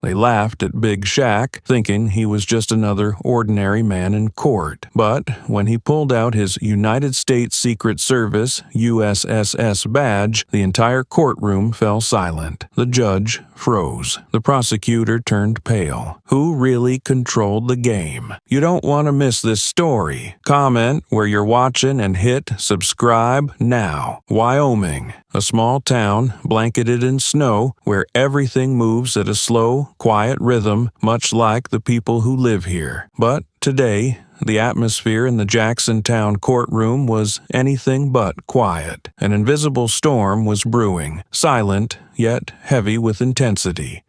They laughed at Big Shaq, thinking he was just another ordinary man in court. But when he pulled out his United States Secret Service USSS badge, the entire courtroom fell silent. The judge froze. The prosecutor turned pale. Who really controlled the game? You don't want to miss this story. Comment where you're watching and hit subscribe now. Wyoming, a small town blanketed in snow where everything moves at a slow, quiet rhythm, much like the people who live here. But today, the atmosphere in the Jacksontown courtroom was anything but quiet. An invisible storm was brewing, silent yet heavy with intensity.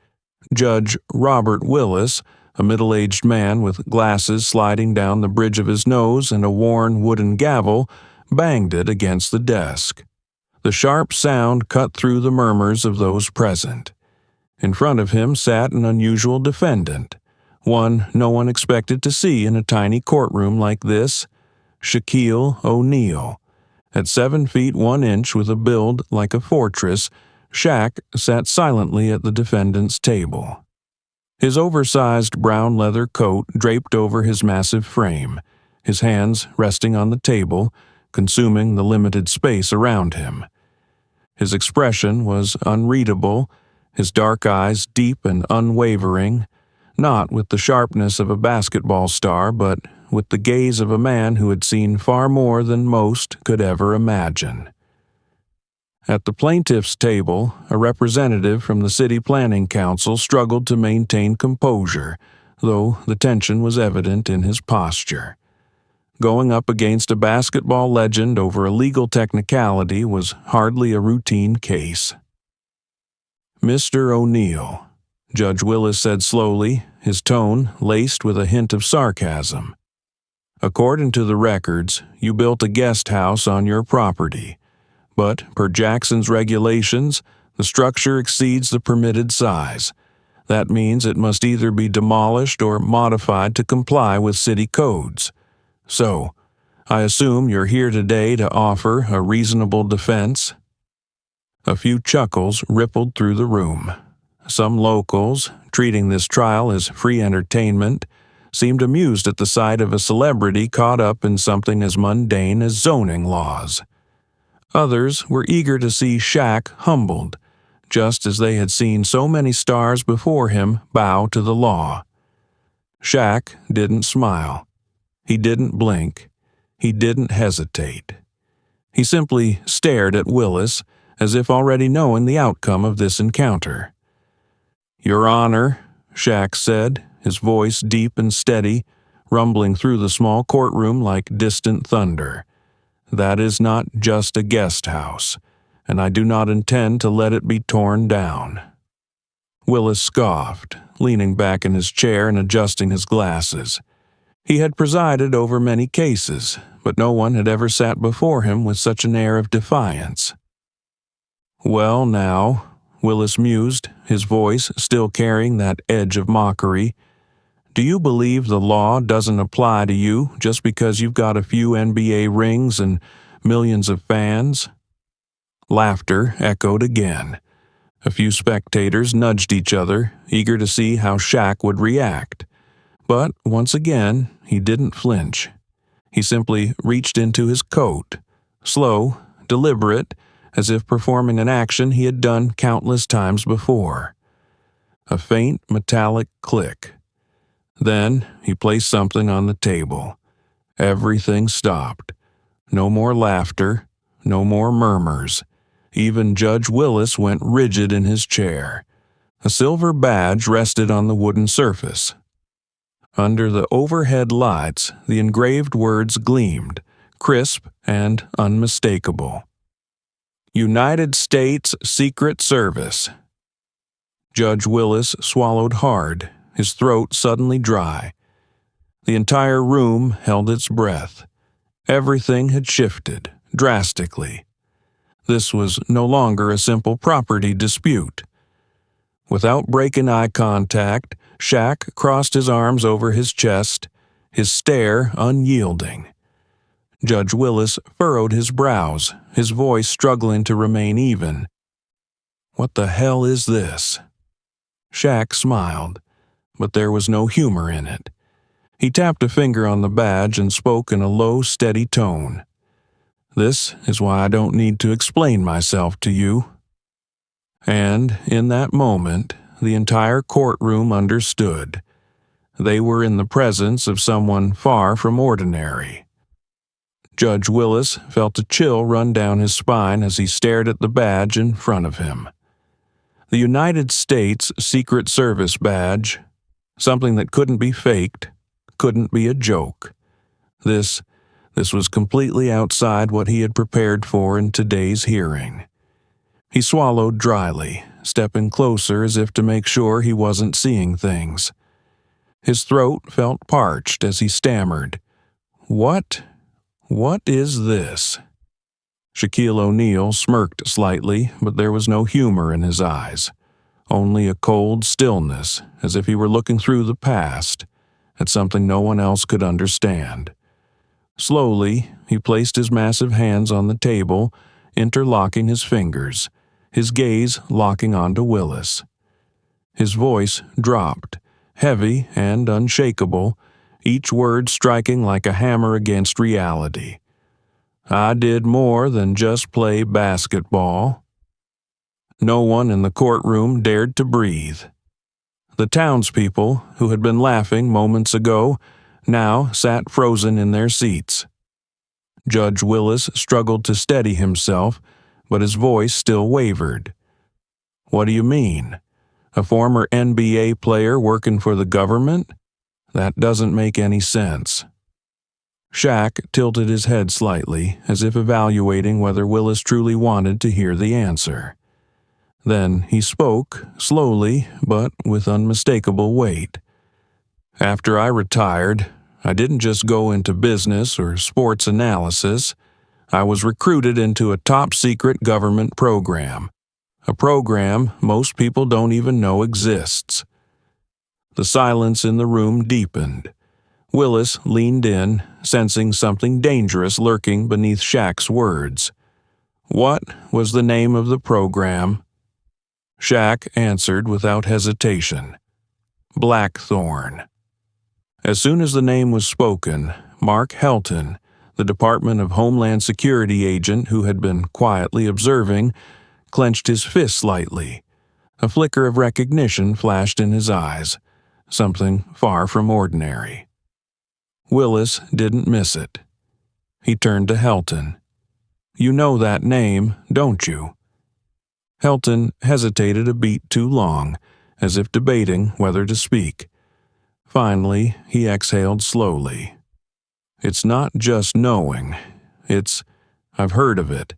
Judge Robert Willis, a middle-aged man with glasses sliding down the bridge of his nose and a worn wooden gavel, banged it against the desk. The sharp sound cut through the murmurs of those present. In front of him sat an unusual defendant, one no one expected to see in a tiny courtroom like this, Shaquille O'Neal. At 7 feet 1 inch with a build like a fortress, Shaq sat silently at the defendant's table. His oversized brown leather coat draped over his massive frame, his hands resting on the table, consuming the limited space around him. His expression was unreadable, his dark eyes deep and unwavering, not with the sharpness of a basketball star, but with the gaze of a man who had seen far more than most could ever imagine. At the plaintiff's table, a representative from the City Planning Council struggled to maintain composure, though the tension was evident in his posture. Going up against a basketball legend over a legal technicality was hardly a routine case. "Mr. O'Neal," Judge Willis said slowly, his tone laced with a hint of sarcasm. "According to the records, you built a guest house on your property. But, per Jackson's regulations, the structure exceeds the permitted size. That means it must either be demolished or modified to comply with city codes. So, I assume you're here today to offer a reasonable defense?" A few chuckles rippled through the room. Some locals, treating this trial as free entertainment, seemed amused at the sight of a celebrity caught up in something as mundane as zoning laws. Others were eager to see Shaq humbled, just as they had seen so many stars before him bow to the law. Shaq didn't smile. He didn't blink. He didn't hesitate. He simply stared at Willis, as if already knowing the outcome of this encounter. "Your Honor," Shaq said, his voice deep and steady, rumbling through the small courtroom like distant thunder, "that is not just a guest house, and I do not intend to let it be torn down." Willis scoffed, leaning back in his chair and adjusting his glasses. He had presided over many cases, but no one had ever sat before him with such an air of defiance. "Well now," Willis mused, his voice still carrying that edge of mockery, "do you believe the law doesn't apply to you just because you've got a few NBA rings and millions of fans?" Laughter echoed again. A few spectators nudged each other, eager to see how Shaq would react. But once again, he didn't flinch. He simply reached into his coat, slow, deliberate, as if performing an action he had done countless times before. A faint metallic click. Then he placed something on the table. Everything stopped. No more laughter, no more murmurs. Even Judge Willis went rigid in his chair. A silver badge rested on the wooden surface. Under the overhead lights, the engraved words gleamed, crisp and unmistakable. "United States Secret Service." Judge Willis swallowed hard, his throat suddenly dry. The entire room held its breath. Everything had shifted, drastically. This was no longer a simple property dispute. Without breaking eye contact, Shaq crossed his arms over his chest, his stare unyielding. Judge Willis furrowed his brows, his voice struggling to remain even. "What the hell is this?" Shaq smiled, but there was no humor in it. He tapped a finger on the badge and spoke in a low, steady tone. "This is why I don't need to explain myself to you." And in that moment, the entire courtroom understood. They were in the presence of someone far from ordinary. Judge Willis felt a chill run down his spine as he stared at the badge in front of him. The United States Secret Service badge, something that couldn't be faked, couldn't be a joke. This was completely outside what he had prepared for in today's hearing. He swallowed dryly, stepping closer as if to make sure he wasn't seeing things. His throat felt parched as he stammered, What is this?" Shaquille O'Neal smirked slightly, but there was no humor in his eyes, only a cold stillness, as if he were looking through the past, at something no one else could understand. Slowly, he placed his massive hands on the table, interlocking his fingers, his gaze locking onto Willis. His voice dropped, heavy and unshakable, each word striking like a hammer against reality. "I did more than just play basketball." No one in the courtroom dared to breathe. The townspeople, who had been laughing moments ago, now sat frozen in their seats. Judge Willis struggled to steady himself, but his voice still wavered. "What do you mean? A former NBA player working for the government? That doesn't make any sense." Shaq tilted his head slightly, as if evaluating whether Willis truly wanted to hear the answer. Then he spoke, slowly but with unmistakable weight. "After I retired, I didn't just go into business or sports analysis. I was recruited into a top-secret government program, a program most people don't even know exists." The silence in the room deepened. Willis leaned in, sensing something dangerous lurking beneath Shaq's words. "What was the name of the program?" Shaq answered without hesitation. "Blackthorne." As soon as the name was spoken, Mark Helton, the Department of Homeland Security agent who had been quietly observing, clenched his fist slightly. A flicker of recognition flashed in his eyes, something far from ordinary. Willis didn't miss it. He turned to Helton. "You know that name, don't you?" Helton hesitated a beat too long, as if debating whether to speak. Finally, he exhaled slowly. "It's not just knowing. I've heard of it.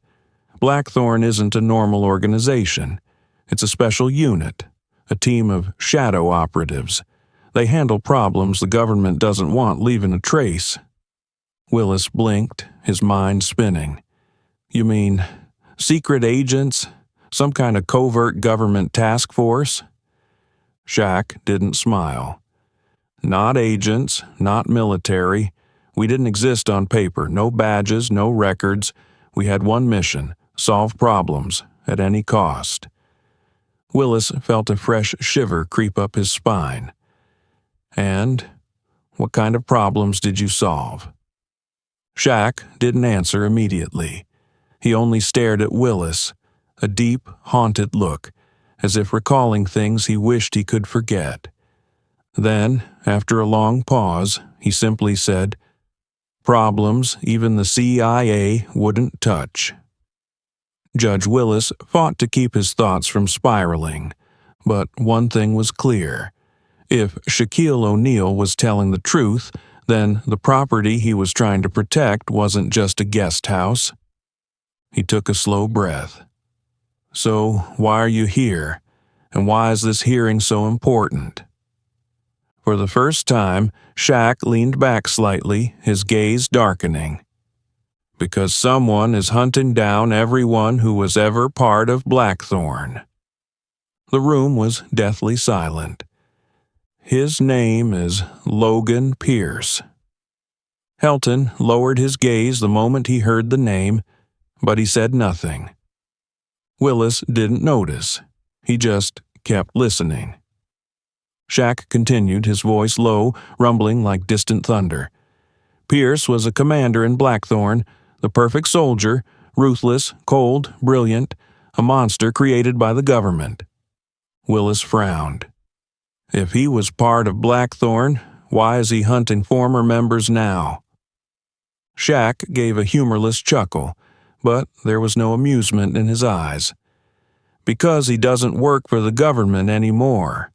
Blackthorne isn't a normal organization. It's a special unit, a team of shadow operatives. They handle problems the government doesn't want leaving a trace." Willis blinked, his mind spinning. "You mean secret agents? Some kind of covert government task force?" Shaq didn't smile. "Not agents, not military. We didn't exist on paper, no badges, no records. We had one mission, solve problems, at any cost." Willis felt a fresh shiver creep up his spine. "And what kind of problems did you solve?" Shaq didn't answer immediately. He only stared at Willis, a deep, haunted look, as if recalling things he wished he could forget. Then, after a long pause, he simply said, "Problems even the CIA wouldn't touch." Judge Willis fought to keep his thoughts from spiraling, but one thing was clear. If Shaquille O'Neal was telling the truth, then the property he was trying to protect wasn't just a guest house. He took a slow breath. "So, why are you here? And why is this hearing so important?" For the first time, Shaq leaned back slightly, his gaze darkening. "Because someone is hunting down everyone who was ever part of Blackthorne." The room was deathly silent. "His name is Logan Pierce." Helton lowered his gaze the moment he heard the name, but he said nothing. Willis didn't notice. He just kept listening. Shaq continued, his voice low, rumbling like distant thunder. Pierce was a commander in Blackthorne, the perfect soldier, ruthless, cold, brilliant, a monster created by the government. Willis frowned. If he was part of Blackthorne, why is he hunting former members now? Shaq gave a humorless chuckle, but there was no amusement in his eyes. Because he doesn't work for the government anymore.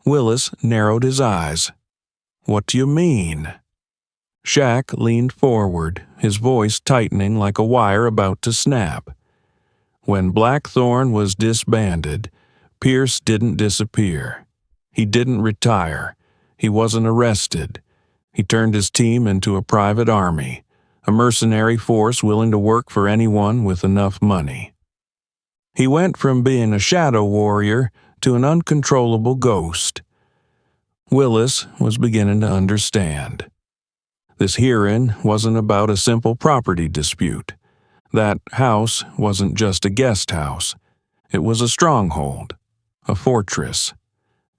Willis narrowed his eyes. What do you mean? Shaq leaned forward, his voice tightening like a wire about to snap. When Blackthorne was disbanded, Pierce didn't disappear. He didn't retire. He wasn't arrested. He turned his team into a private army, a mercenary force willing to work for anyone with enough money. He went from being a shadow warrior to an uncontrollable ghost. Willis was beginning to understand. This hearing wasn't about a simple property dispute. That house wasn't just a guest house. It was a stronghold, a fortress.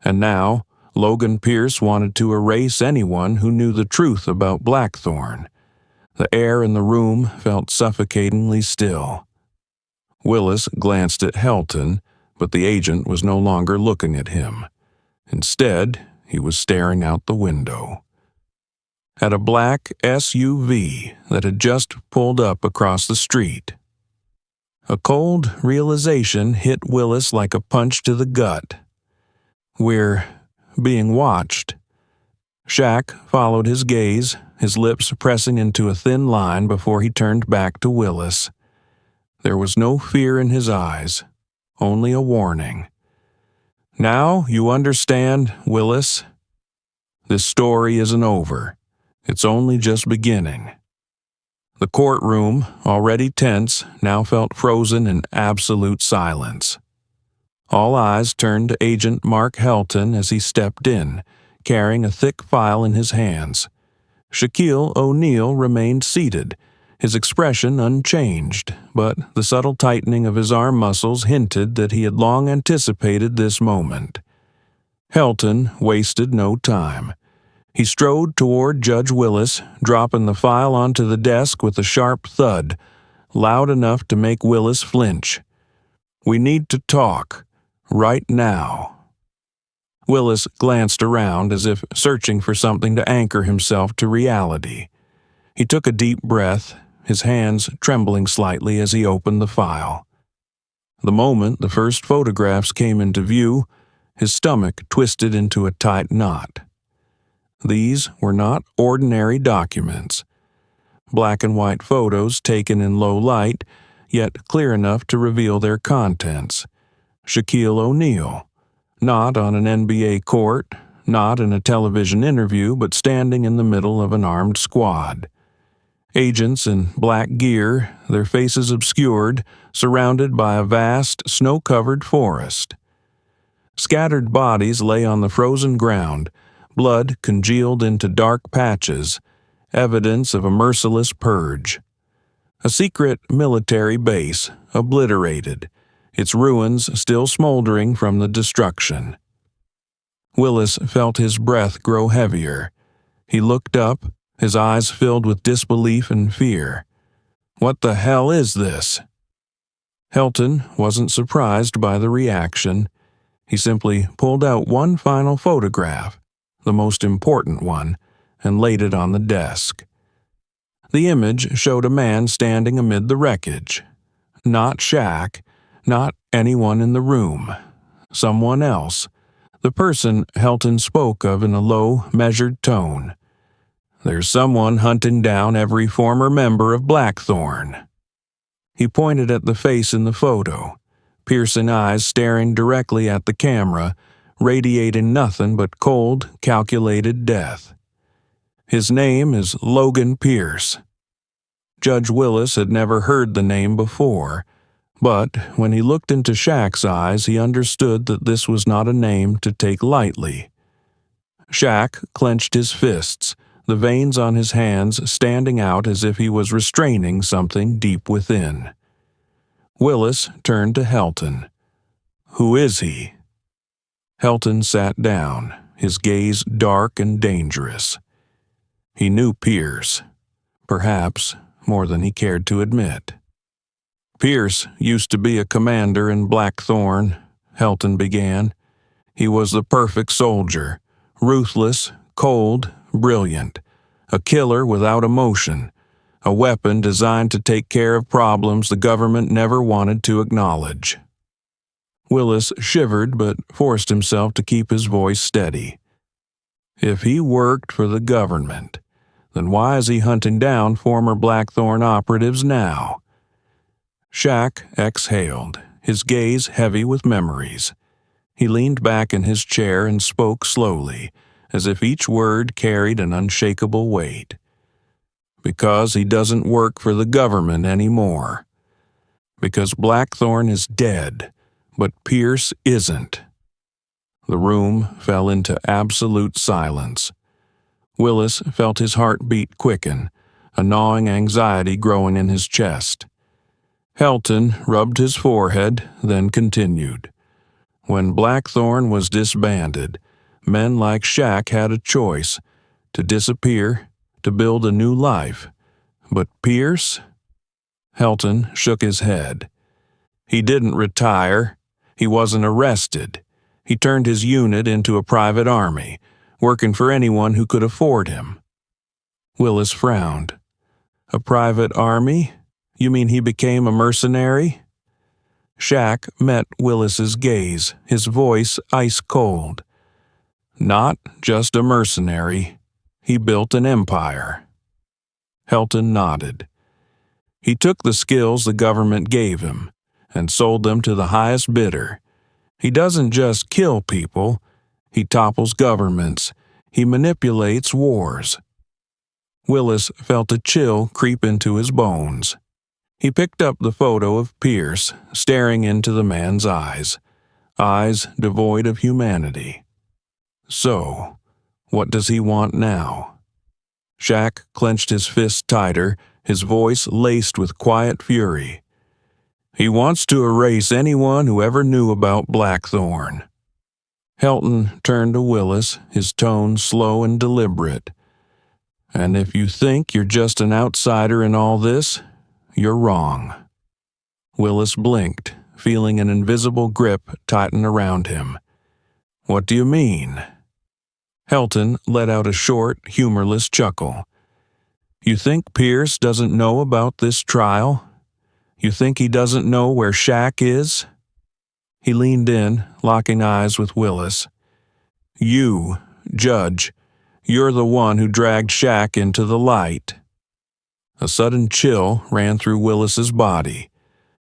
And now, Logan Pierce wanted to erase anyone who knew the truth about Blackthorne. The air in the room felt suffocatingly still. Willis glanced at Helton, but the agent was no longer looking at him. Instead, he was staring out the window. At a black SUV that had just pulled up across the street. A cold realization hit Willis like a punch to the gut. We're being watched. Shaq followed his gaze, his lips pressing into a thin line before he turned back to Willis. There was no fear in his eyes, only a warning. Now you understand, Willis? This story isn't over. It's only just beginning. The courtroom, already tense, now felt frozen in absolute silence. All eyes turned to Agent Mark Helton as he stepped in, carrying a thick file in his hands. Shaquille O'Neal remained seated, his expression unchanged, but the subtle tightening of his arm muscles hinted that he had long anticipated this moment. Helton wasted no time. He strode toward Judge Willis, dropping the file onto the desk with a sharp thud, loud enough to make Willis flinch. We need to talk, right now. Willis glanced around as if searching for something to anchor himself to reality. He took a deep breath, his hands trembling slightly as he opened the file. The moment the first photographs came into view, his stomach twisted into a tight knot. These were not ordinary documents. Black and white photos taken in low light, yet clear enough to reveal their contents. Shaquille O'Neal, not on an NBA court, not in a television interview, but standing in the middle of an armed squad. Agents in black gear, their faces obscured, surrounded by a vast, snow-covered forest. Scattered bodies lay on the frozen ground, blood congealed into dark patches, evidence of a merciless purge. A secret military base, obliterated, its ruins still smoldering from the destruction. Willis felt his breath grow heavier. He looked up, his eyes filled with disbelief and fear. What the hell is this? Helton wasn't surprised by the reaction. He simply pulled out one final photograph, the most important one, and laid it on the desk. The image showed a man standing amid the wreckage. Not Shaq, not anyone in the room. Someone else. The person Helton spoke of in a low, measured tone. There's someone hunting down every former member of Blackthorne. He pointed at the face in the photo, piercing eyes staring directly at the camera, radiating nothing but cold, calculated death. His name is Logan Pierce. Judge Willis had never heard the name before, but when he looked into Shaq's eyes, he understood that this was not a name to take lightly. Shaq clenched his fists, the veins on his hands standing out as if he was restraining something deep within. Willis turned to Helton. Who is he? Helton sat down, his gaze dark and dangerous. He knew Pierce, perhaps more than he cared to admit. Pierce used to be a commander in Blackthorne, Helton began. He was the perfect soldier, ruthless, cold, brilliant, a killer without emotion, a weapon designed to take care of problems the government never wanted to acknowledge. Willis shivered but forced himself to keep his voice steady. If he worked for the government, then why is he hunting down former Blackthorne operatives now? Shaq exhaled, his gaze heavy with memories. He leaned back in his chair and spoke slowly, as if each word carried an unshakable weight. Because he doesn't work for the government anymore. Because Blackthorne is dead, but Pierce isn't. The room fell into absolute silence. Willis felt his heartbeat quicken, a gnawing anxiety growing in his chest. Helton rubbed his forehead, then continued. When Blackthorne was disbanded, men like Shaq had a choice, to disappear, to build a new life. But Pierce? Helton shook his head. He didn't retire. He wasn't arrested. He turned his unit into a private army, working for anyone who could afford him. Willis frowned. A private army? You mean he became a mercenary? Shaq met Willis's gaze, his voice ice cold. Not just a mercenary. He built an empire. Helton nodded. He took the skills the government gave him and sold them to the highest bidder. He doesn't just kill people. He topples governments. He manipulates wars. Willis felt a chill creep into his bones. He picked up the photo of Pierce, staring into the man's eyes devoid of humanity. So, what does he want now? Shaq clenched his fist tighter, his voice laced with quiet fury. He wants to erase anyone who ever knew about Blackthorne. Helton turned to Willis, his tone slow and deliberate. And if you think you're just an outsider in all this, you're wrong. Willis blinked, feeling an invisible grip tighten around him. What do you mean? Helton let out a short, humorless chuckle. You think Pierce doesn't know about this trial? You think he doesn't know where Shaq is? He leaned in, locking eyes with Willis. You, Judge, you're the one who dragged Shaq into the light. A sudden chill ran through Willis's body.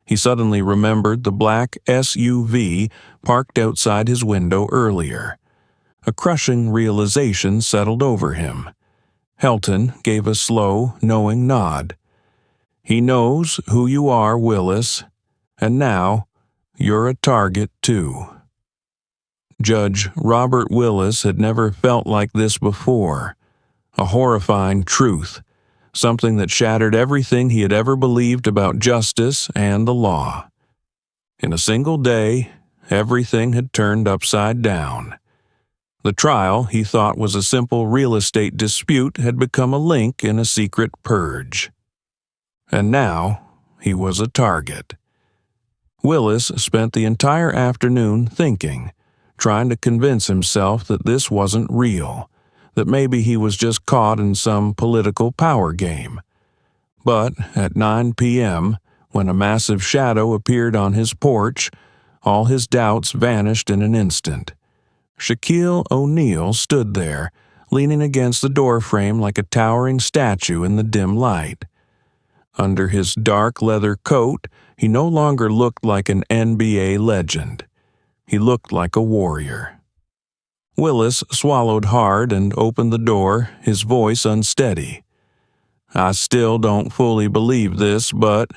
He suddenly remembered the black SUV parked outside his window earlier. A crushing realization settled over him. Helton gave a slow, knowing nod. He knows who you are, Willis, and now you're a target too. Judge Robert Willis had never felt like this before. A horrifying truth, something that shattered everything he had ever believed about justice and the law. In a single day, everything had turned upside down. The trial he thought was a simple real estate dispute had become a link in a secret purge. And now he was a target. Willis spent the entire afternoon thinking, trying to convince himself that this wasn't real, that maybe he was just caught in some political power game. But at 9 p.m., when a massive shadow appeared on his porch, all his doubts vanished in an instant. Shaquille O'Neal stood there, leaning against the doorframe like a towering statue in the dim light. Under his dark leather coat, he no longer looked like an NBA legend. He looked like a warrior. Willis swallowed hard and opened the door, his voice unsteady. I still don't fully believe this, but...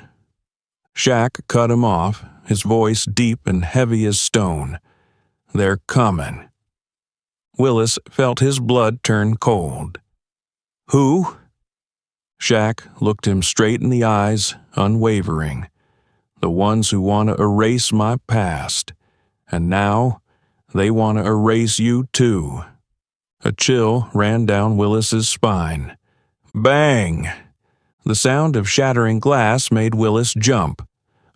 Shaq cut him off, his voice deep and heavy as stone. They're coming. Willis felt his blood turn cold. Who? Shaq looked him straight in the eyes, unwavering. The ones who want to erase my past. And now, They want to erase you too." A chill ran down Willis's spine. Bang! The sound of shattering glass made Willis jump.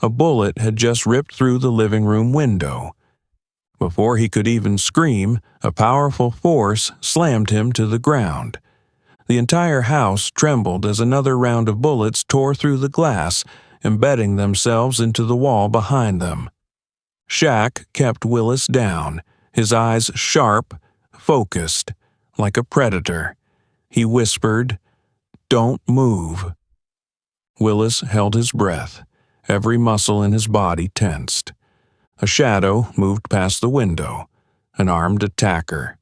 A bullet had just ripped through the living room window. Before he could even scream, a powerful force slammed him to the ground. The entire house trembled as another round of bullets tore through the glass, embedding themselves into the wall behind them. Shaq kept Willis down, his eyes sharp, focused, like a predator. He whispered, "Don't move." Willis held his breath, every muscle in his body tensed. A shadow moved past the window, an armed attacker.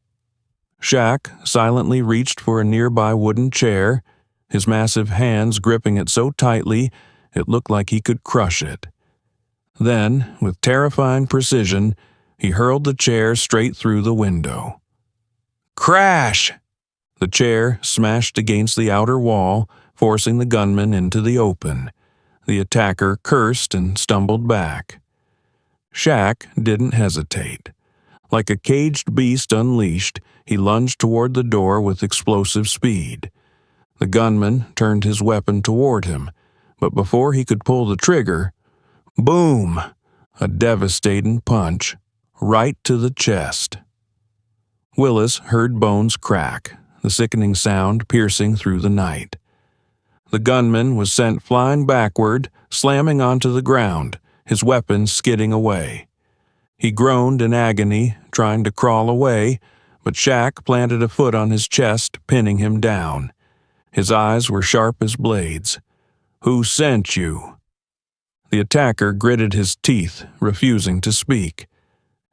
Shaq silently reached for a nearby wooden chair, his massive hands gripping it so tightly it looked like he could crush it. Then, with terrifying precision, he hurled the chair straight through the window. Crash! The chair smashed against the outer wall, forcing the gunman into the open. The attacker cursed and stumbled back. Shaq didn't hesitate. Like a caged beast unleashed, he lunged toward the door with explosive speed. The gunman turned his weapon toward him, but before he could pull the trigger, boom! A devastating punch, right to the chest. Willis heard bones crack, the sickening sound piercing through the night. The gunman was sent flying backward, slamming onto the ground, his weapon skidding away. He groaned in agony, trying to crawl away, but Shaq planted a foot on his chest, pinning him down. His eyes were sharp as blades. "Who sent you?" The attacker gritted his teeth, refusing to speak.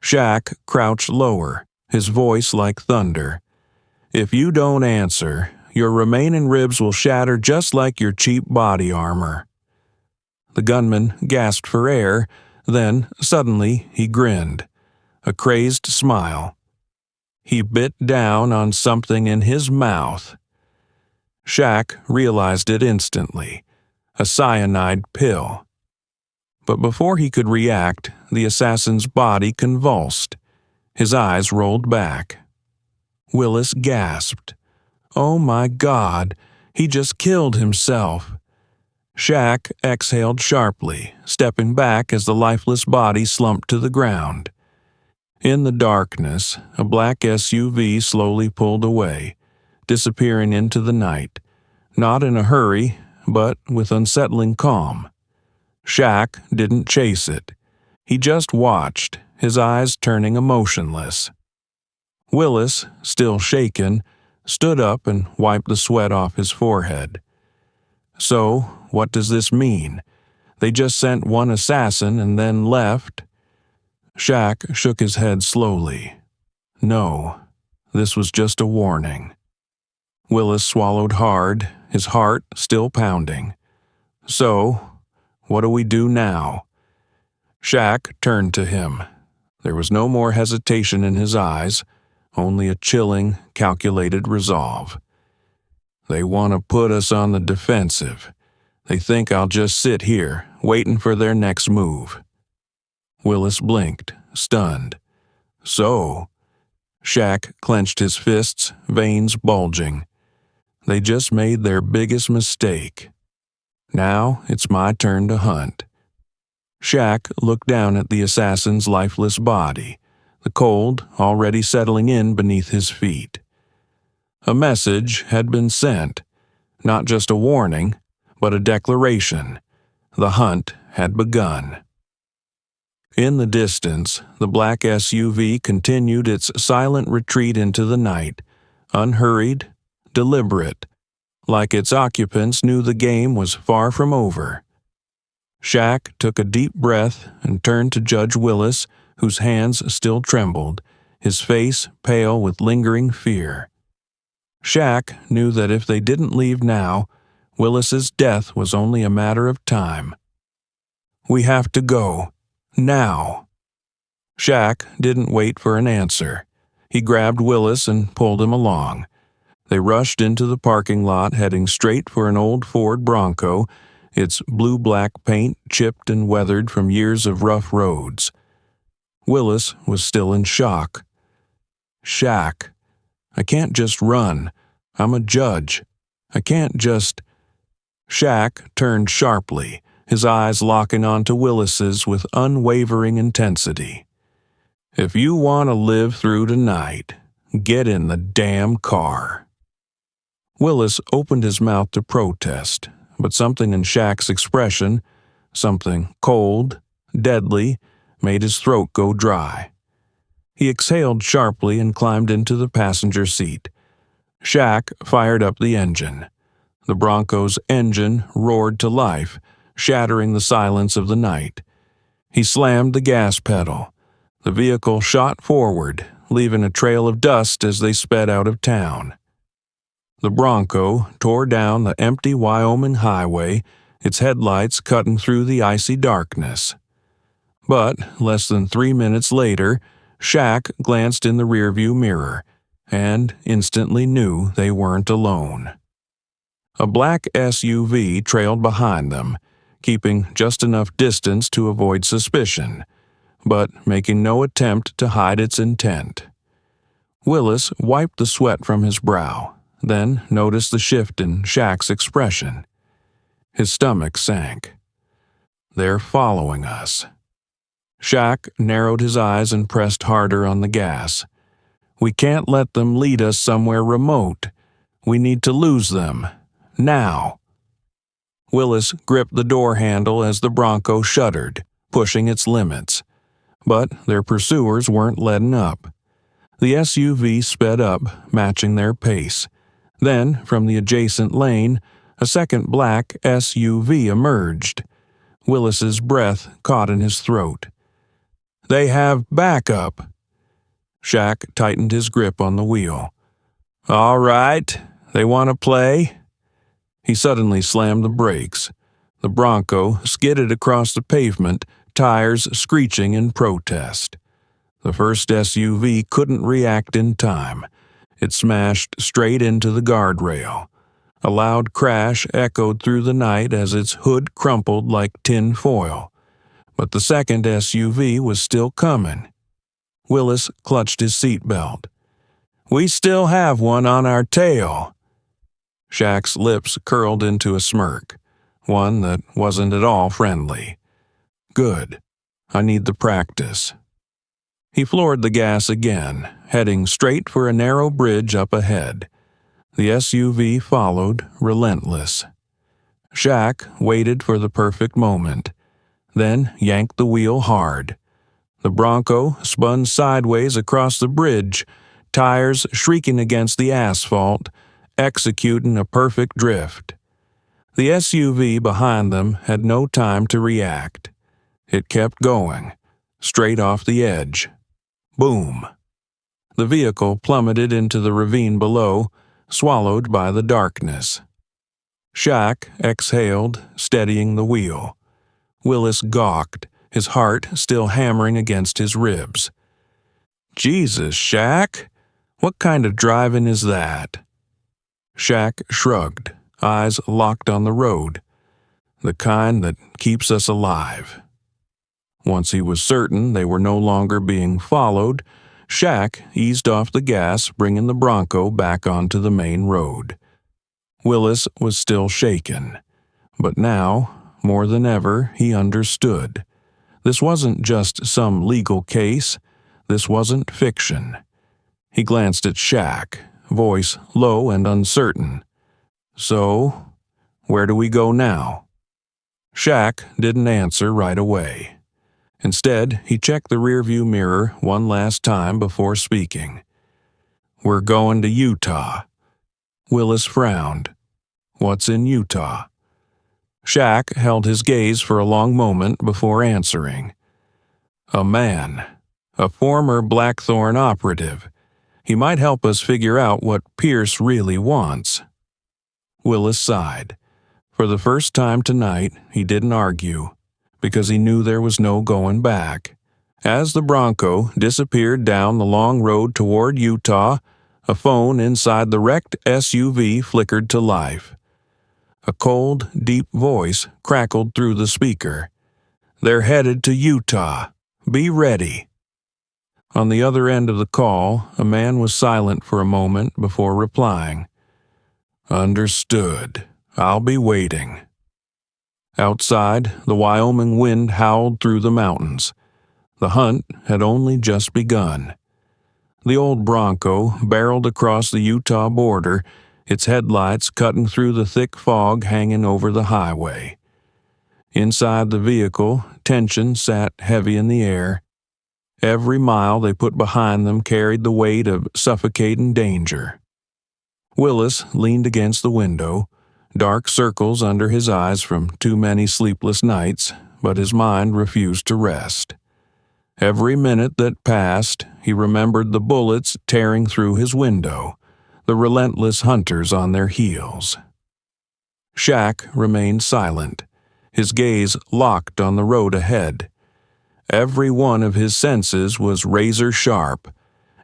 Shaq crouched lower, his voice like thunder. "If you don't answer, your remaining ribs will shatter just like your cheap body armor." The gunman gasped for air, then, suddenly, he grinned. A crazed smile. He bit down on something in his mouth. Shaq realized it instantly. A cyanide pill. But before he could react, the assassin's body convulsed. His eyes rolled back. Willis gasped. "Oh my God, he just killed himself." Shaq exhaled sharply, stepping back as the lifeless body slumped to the ground. In the darkness, a black SUV slowly pulled away, disappearing into the night, not in a hurry, but with unsettling calm. Shaq didn't chase it. He just watched, his eyes turning emotionless. Willis, still shaken, stood up and wiped the sweat off his forehead. "So, what does this mean? They just sent one assassin and then left?" Shaq shook his head slowly. "No, this was just a warning." Willis swallowed hard, his heart still pounding. "So, what do we do now?" Shaq turned to him. There was no more hesitation in his eyes, only a chilling, calculated resolve. "They want to put us on the defensive. They think I'll just sit here, waiting for their next move." Willis blinked, stunned. "So?" Shaq clenched his fists, veins bulging. "They just made their biggest mistake. Now it's my turn to hunt." Shaq looked down at the assassin's lifeless body, the cold already settling in beneath his feet. A message had been sent, not just a warning, but a declaration. The hunt had begun. In the distance, the black SUV continued its silent retreat into the night, unhurried, deliberate, like its occupants knew the game was far from over. Shaq took a deep breath and turned to Judge Willis, whose hands still trembled, his face pale with lingering fear. Shaq knew that if they didn't leave now, Willis's death was only a matter of time. "We have to go. Now." Shaq didn't wait for an answer. He grabbed Willis and pulled him along. They rushed into the parking lot, heading straight for an old Ford Bronco, its blue-black paint chipped and weathered from years of rough roads. Willis was still in shock. Shaq. I can't just run. I'm a judge. I can't just... Shaq turned sharply, his eyes locking onto Willis's with unwavering intensity. If you want to live through tonight, get in the damn car. Willis opened his mouth to protest, but something in Shaq's expression, something cold, deadly, made his throat go dry. He exhaled sharply and climbed into the passenger seat. Shaq fired up the engine. The Bronco's engine roared to life, shattering the silence of the night. He slammed the gas pedal. The vehicle shot forward, leaving a trail of dust as they sped out of town. The Bronco tore down the empty Wyoming highway, its headlights cutting through the icy darkness. But less than 3 minutes later, Shaq glanced in the rearview mirror and instantly knew they weren't alone. A black SUV trailed behind them, keeping just enough distance to avoid suspicion, but making no attempt to hide its intent. Willis wiped the sweat from his brow, then noticed the shift in Shaq's expression. His stomach sank. They're following us. Shaq narrowed his eyes and pressed harder on the gas. We can't let them lead us somewhere remote. We need to lose them. Now. Willis gripped the door handle as the Bronco shuddered, pushing its limits. But their pursuers weren't letting up. The SUV sped up, matching their pace. Then, from the adjacent lane, a second black SUV emerged. Willis's breath caught in his throat. They have backup. Shaq tightened his grip on the wheel. All right, they want to play? He suddenly slammed the brakes. The Bronco skidded across the pavement, tires screeching in protest. The first SUV couldn't react in time. It smashed straight into the guardrail. A loud crash echoed through the night as its hood crumpled like tin foil. But the second SUV was still coming. Willis clutched his seatbelt. We still have one on our tail. Shaq's lips curled into a smirk, one that wasn't at all friendly. Good. I need the practice. He floored the gas again, heading straight for a narrow bridge up ahead. The SUV followed, relentless. Shaq waited for the perfect moment, then yanked the wheel hard. The Bronco spun sideways across the bridge, tires shrieking against the asphalt, executing a perfect drift. The SUV behind them had no time to react. It kept going, straight off the edge. Boom! The vehicle plummeted into the ravine below, swallowed by the darkness. Shaq exhaled, steadying the wheel. Willis gawked, his heart still hammering against his ribs. Jesus, Shaq! What kind of driving is that? Shaq shrugged, eyes locked on the road. The kind that keeps us alive. Once he was certain they were no longer being followed, Shaq eased off the gas, bringing the Bronco back onto the main road. Willis was still shaken, but now, more than ever, he understood. This wasn't just some legal case. This wasn't fiction. He glanced at Shaq, voice low and uncertain. So, where do we go now? Shaq didn't answer right away. Instead, he checked the rearview mirror one last time before speaking. We're going to Utah. Willis frowned. What's in Utah? Shaq held his gaze for a long moment before answering. A man. A former Blackthorne operative. He might help us figure out what Pierce really wants. Willis sighed. For the first time tonight, he didn't argue, because he knew there was no going back. As the Bronco disappeared down the long road toward Utah, a phone inside the wrecked SUV flickered to life. A cold, deep voice crackled through the speaker. They're headed to Utah. Be ready. On the other end of the call, a man was silent for a moment before replying. "Understood. I'll be waiting." Outside, the Wyoming wind howled through the mountains. The hunt had only just begun. The old Bronco barreled across the Utah border, its headlights cutting through the thick fog hanging over the highway. Inside the vehicle, tension sat heavy in the air. Every mile they put behind them carried the weight of suffocating danger. Willis leaned against the window, dark circles under his eyes from too many sleepless nights, but his mind refused to rest. Every minute that passed, he remembered the bullets tearing through his window, the relentless hunters on their heels. Shaq remained silent, his gaze locked on the road ahead. Every one of his senses was razor sharp.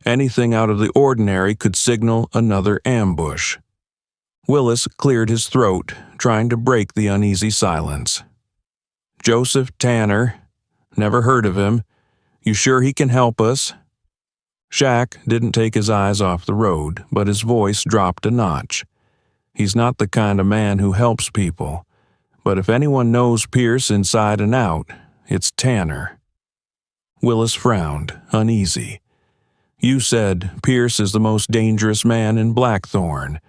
Anything out of the ordinary could signal another ambush. Willis cleared his throat, trying to break the uneasy silence. "Joseph Tanner. Never heard of him. You sure he can help us?" Shaq didn't take his eyes off the road, but his voice dropped a notch. "He's not the kind of man who helps people. But if anyone knows Pierce inside and out, it's Tanner." Willis frowned, uneasy. "You said Pierce is the most dangerous man in Blackthorne.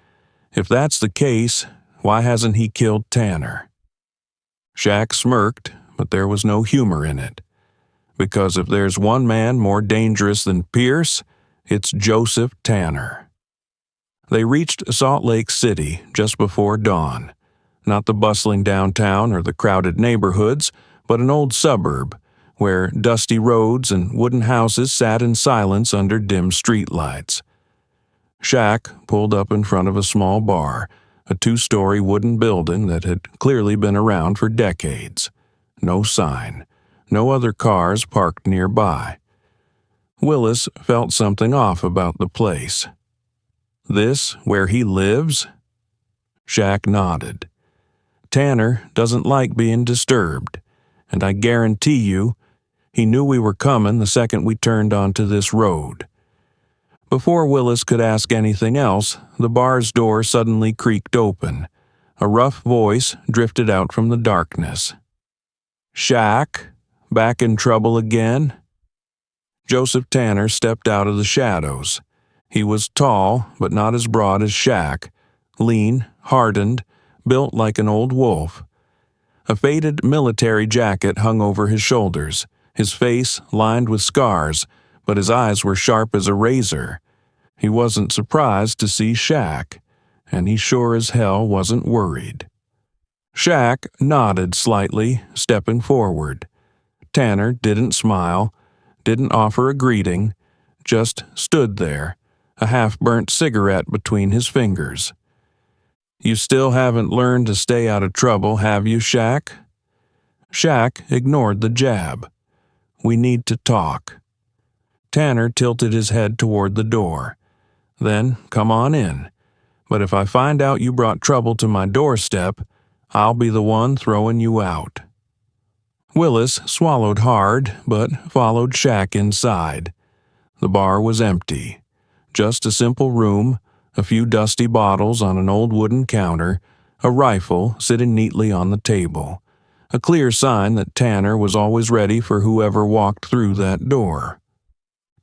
If that's the case, why hasn't he killed Tanner?" Shaq smirked, but there was no humor in it. "Because if there's one man more dangerous than Pierce, it's Joseph Tanner." They reached Salt Lake City just before dawn. Not the bustling downtown or the crowded neighborhoods, but an old suburb, where dusty roads and wooden houses sat in silence under dim streetlights. Shaq pulled up in front of a small bar, a two-story wooden building that had clearly been around for decades. No sign, no other cars parked nearby. Willis felt something off about the place. "This where he lives?" Shaq nodded. "Tanner doesn't like being disturbed, and I guarantee you, he knew we were coming the second we turned onto this road." Before Willis could ask anything else, the bar's door suddenly creaked open. A rough voice drifted out from the darkness. "Shaq? Back in trouble again?" Joseph Tanner stepped out of the shadows. He was tall, but not as broad as Shaq, lean, hardened, built like an old wolf. A faded military jacket hung over his shoulders, his face lined with scars, but his eyes were sharp as a razor. He wasn't surprised to see Shaq, and he sure as hell wasn't worried. Shaq nodded slightly, stepping forward. Tanner didn't smile, didn't offer a greeting, just stood there, a half-burnt cigarette between his fingers. "You still haven't learned to stay out of trouble, have you, Shaq?" Shaq ignored the jab. "We need to talk." Tanner tilted his head toward the door. "Then come on in. But if I find out you brought trouble to my doorstep, I'll be the one throwing you out." Willis swallowed hard, but followed Shaq inside. The bar was empty. Just a simple room, a few dusty bottles on an old wooden counter, a rifle sitting neatly on the table. A clear sign that Tanner was always ready for whoever walked through that door.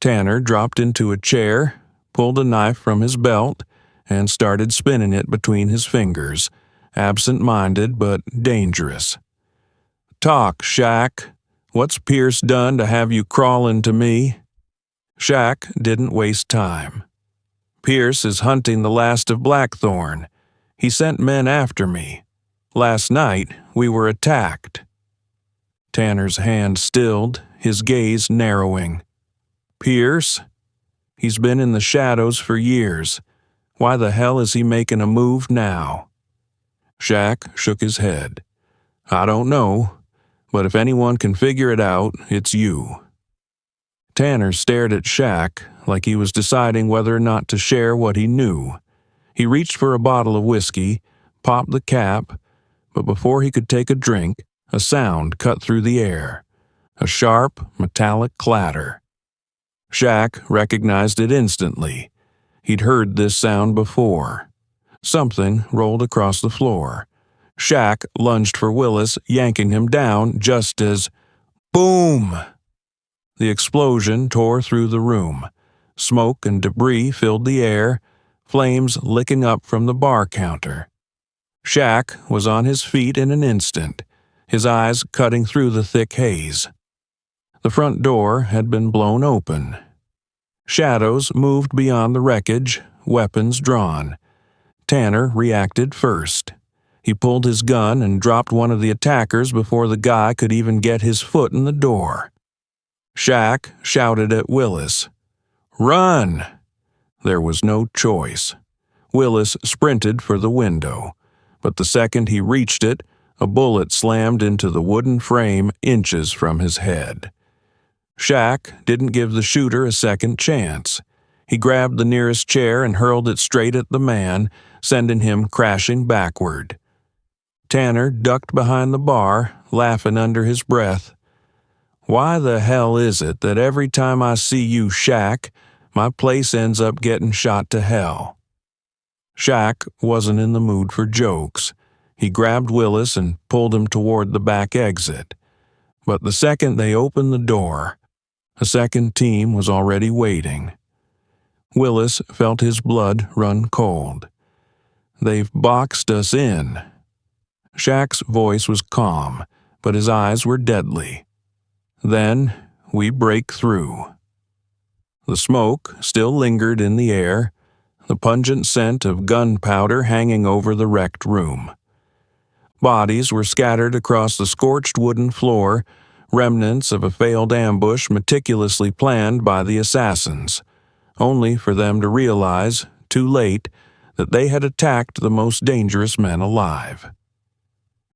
Tanner dropped into a chair, pulled a knife from his belt, and started spinning it between his fingers, absent-minded but dangerous. "Talk, Shaq. What's Pierce done to have you crawling to me?" Shaq didn't waste time. "Pierce is hunting the last of Blackthorne. He sent men after me. Last night, we were attacked." Tanner's hand stilled, his gaze narrowing. "Pierce? He's been in the shadows for years. Why the hell is he making a move now?" Shaq shook his head. "I don't know, but if anyone can figure it out, it's you." Tanner stared at Shaq like he was deciding whether or not to share what he knew. He reached for a bottle of whiskey, popped the cap, but before he could take a drink, a sound cut through the air. A sharp, metallic clatter. Shaq recognized it instantly. He'd heard this sound before. Something rolled across the floor. Shaq lunged for Willis, yanking him down just as boom! The explosion tore through the room. Smoke and debris filled the air, flames licking up from the bar counter. Shaq was on his feet in an instant, his eyes cutting through the thick haze. The front door had been blown open. Shadows moved beyond the wreckage, weapons drawn. Tanner reacted first. He pulled his gun and dropped one of the attackers before the guy could even get his foot in the door. Shaq shouted at Willis, "Run!" There was no choice. Willis sprinted for the window, but the second he reached it, a bullet slammed into the wooden frame inches from his head. Shaq didn't give the shooter a second chance. He grabbed the nearest chair and hurled it straight at the man, sending him crashing backward. Tanner ducked behind the bar, laughing under his breath. "Why the hell is it that every time I see you, Shaq, my place ends up getting shot to hell?" Shaq wasn't in the mood for jokes. He grabbed Willis and pulled him toward the back exit. But the second they opened the door, a second team was already waiting. Willis felt his blood run cold. "They've boxed us in." Shaq's voice was calm, but his eyes were deadly. "Then we break through." The smoke still lingered in the air, the pungent scent of gunpowder hanging over the wrecked room. Bodies were scattered across the scorched wooden floor, remnants of a failed ambush meticulously planned by the assassins, only for them to realize, too late, that they had attacked the most dangerous men alive.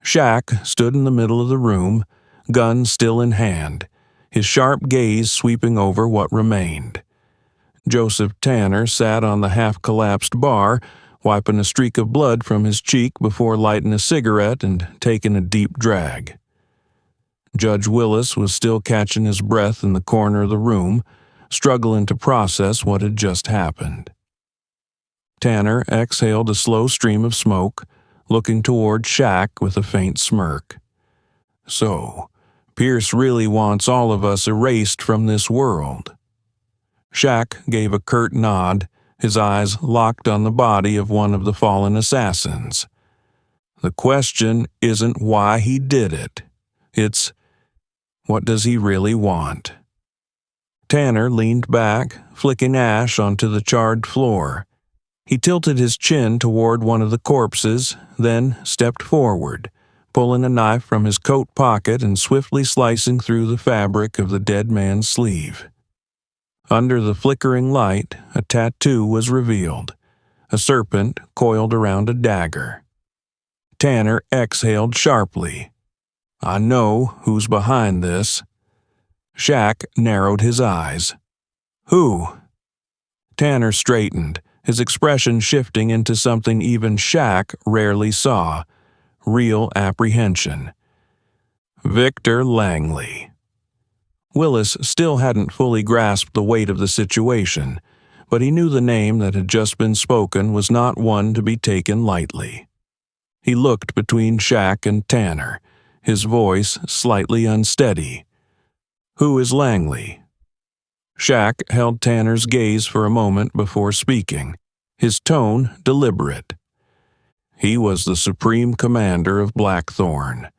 Shaq stood in the middle of the room, gun still in hand, his sharp gaze sweeping over what remained. Joseph Tanner sat on the half-collapsed bar, wiping a streak of blood from his cheek before lighting a cigarette and taking a deep drag. Judge Willis was still catching his breath in the corner of the room, struggling to process what had just happened. Tanner exhaled a slow stream of smoke, looking toward Shaq with a faint smirk. "So, Pierce really wants all of us erased from this world." Shaq gave a curt nod, his eyes locked on the body of one of the fallen assassins. "The question isn't why he did it. It's, what does he really want?" Tanner leaned back, flicking ash onto the charred floor. He tilted his chin toward one of the corpses, then stepped forward, pulling a knife from his coat pocket and swiftly slicing through the fabric of the dead man's sleeve. Under the flickering light, a tattoo was revealed, a serpent coiled around a dagger. Tanner exhaled sharply. "I know who's behind this." Shaq narrowed his eyes. "Who?" Tanner straightened, his expression shifting into something even Shaq rarely saw, real apprehension. "Victor Langley." Willis still hadn't fully grasped the weight of the situation, but he knew the name that had just been spoken was not one to be taken lightly. He looked between Shaq and Tanner, his voice slightly unsteady. "Who is Langley?" Shaq held Tanner's gaze for a moment before speaking, his tone deliberate. "He was the supreme commander of Blackthorne,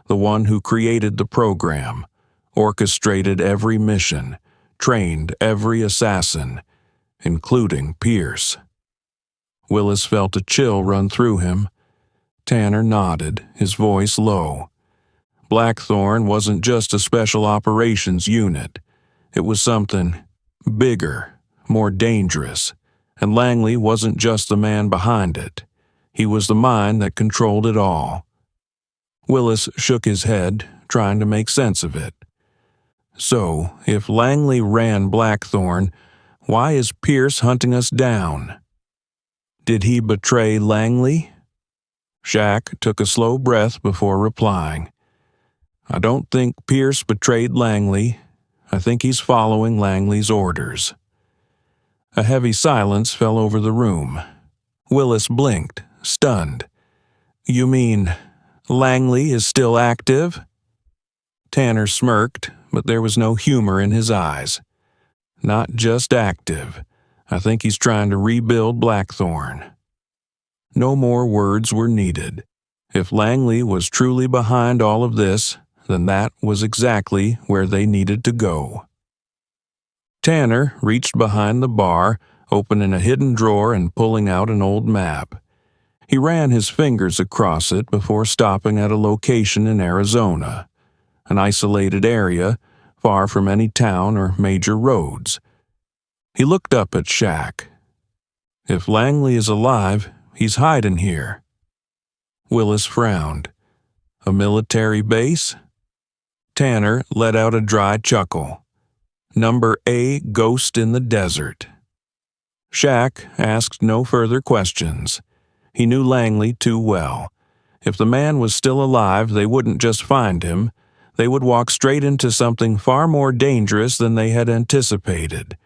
the one who created the program, orchestrated every mission, trained every assassin, including Pierce." Willis felt a chill run through him. Tanner nodded, his voice low. Blackthorne wasn't just a special operations unit. It was something bigger, more dangerous, and Langley wasn't just the man behind it. He was the mind that controlled it all. Willis shook his head, trying to make sense of it. "So, if Langley ran Blackthorne, why is Pierce hunting us down? Did he betray Langley?" Shaq took a slow breath before replying. "I don't think Pierce betrayed Langley. I think he's following Langley's orders." A heavy silence fell over the room. Willis blinked, stunned. "You mean Langley is still active?" Tanner smirked, but there was no humor in his eyes. "Not just active. I think he's trying to rebuild Blackthorne." No more words were needed. If Langley was truly behind all of this, then that was exactly where they needed to go. Tanner reached behind the bar, opening a hidden drawer and pulling out an old map. He ran his fingers across it before stopping at a location in Arizona, an isolated area far from any town or major roads. He looked up at Shaq. "If Langley is alive, he's hiding here." Willis frowned. "A military base?" Tanner let out a dry chuckle. "Number A ghost in the desert." Shaq asked no further questions. He knew Langley too well. If the man was still alive, they wouldn't just find him. They would walk straight into something far more dangerous than they had anticipated.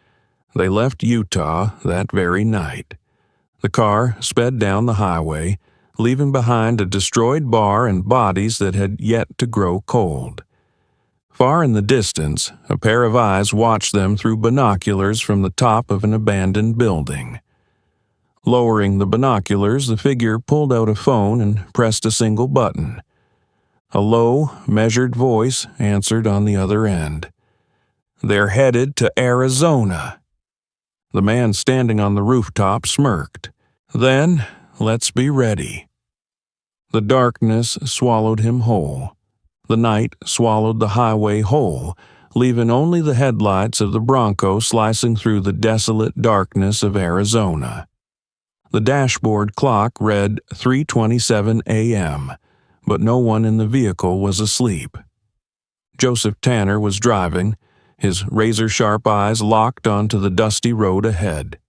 They left Utah that very night. The car sped down the highway, leaving behind a destroyed bar and bodies that had yet to grow cold. Far in the distance, a pair of eyes watched them through binoculars from the top of an abandoned building. Lowering the binoculars, the figure pulled out a phone and pressed a single button. A low, measured voice answered on the other end. "They're headed to Arizona." The man standing on the rooftop smirked. "Then, let's be ready." The darkness swallowed him whole. The night swallowed the highway whole, leaving only the headlights of the Bronco slicing through the desolate darkness of Arizona. The dashboard clock read 3:27 a.m., but no one in the vehicle was asleep. Joseph Tanner was driving, his razor-sharp eyes locked onto the dusty road ahead.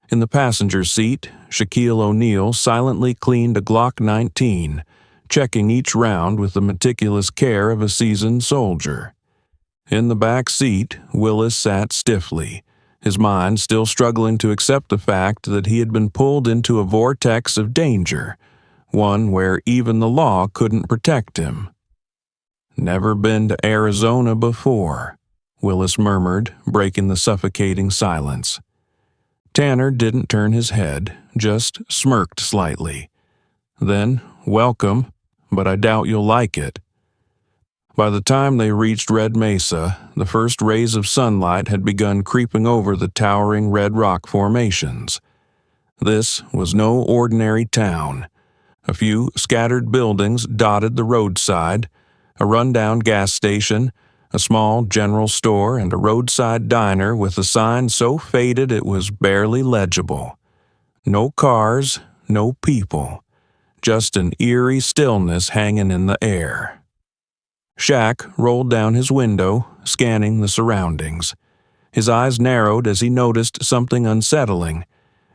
In the passenger seat, Shaquille O'Neal silently cleaned a Glock 19, checking each round with the meticulous care of a seasoned soldier. In the back seat, Willis sat stiffly, his mind still struggling to accept the fact that he had been pulled into a vortex of danger, one where even the law couldn't protect him. "Never been to Arizona before," Willis murmured, breaking the suffocating silence. Tanner didn't turn his head, just smirked slightly. Then, "Welcome, but I doubt you'll like it." By the time they reached Red Mesa, the first rays of sunlight had begun creeping over the towering red rock formations. This was no ordinary town. A few scattered buildings dotted the roadside, a rundown gas station, a small general store, and a roadside diner with a sign so faded it was barely legible. No cars, no people, just an eerie stillness hanging in the air. Shaq rolled down his window, scanning the surroundings. His eyes narrowed as he noticed something unsettling.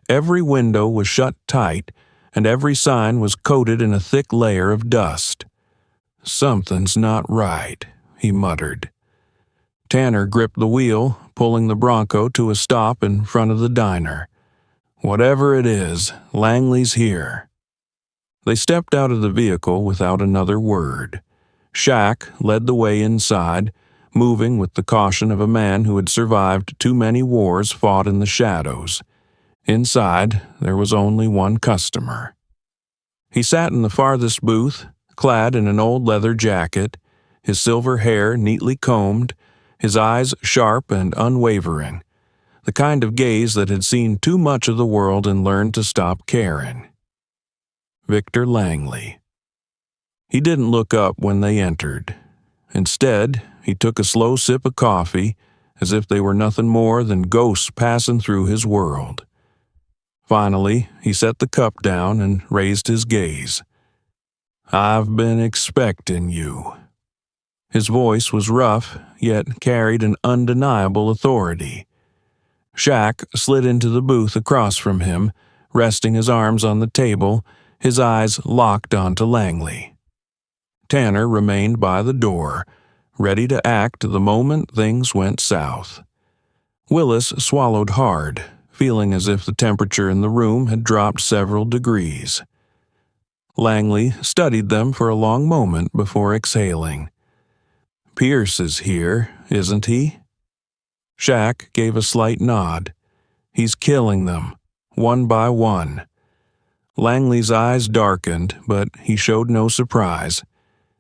Every window was shut tight, and every sign was coated in a thick layer of dust. "Something's not right," he muttered. Tanner gripped the wheel, pulling the Bronco to a stop in front of the diner. "Whatever it is, Langley's here." They stepped out of the vehicle without another word. Shaq led the way inside, moving with the caution of a man who had survived too many wars fought in the shadows. Inside, there was only one customer. He sat in the farthest booth, clad in an old leather jacket, his silver hair neatly combed, his eyes sharp and unwavering, the kind of gaze that had seen too much of the world and learned to stop caring. Victor Langley. He didn't look up when they entered. Instead, he took a slow sip of coffee, as if they were nothing more than ghosts passing through his world. Finally, he set the cup down and raised his gaze. "I've been expecting you." His voice was rough, yet carried an undeniable authority. Shaq slid into the booth across from him, resting his arms on the table, his eyes locked onto Langley. Tanner remained by the door, ready to act the moment things went south. Willis swallowed hard, feeling as if the temperature in the room had dropped several degrees. Langley studied them for a long moment before exhaling. "Pierce is here, isn't he?" Shaq gave a slight nod. "He's killing them, one by one." Langley's eyes darkened, but he showed no surprise.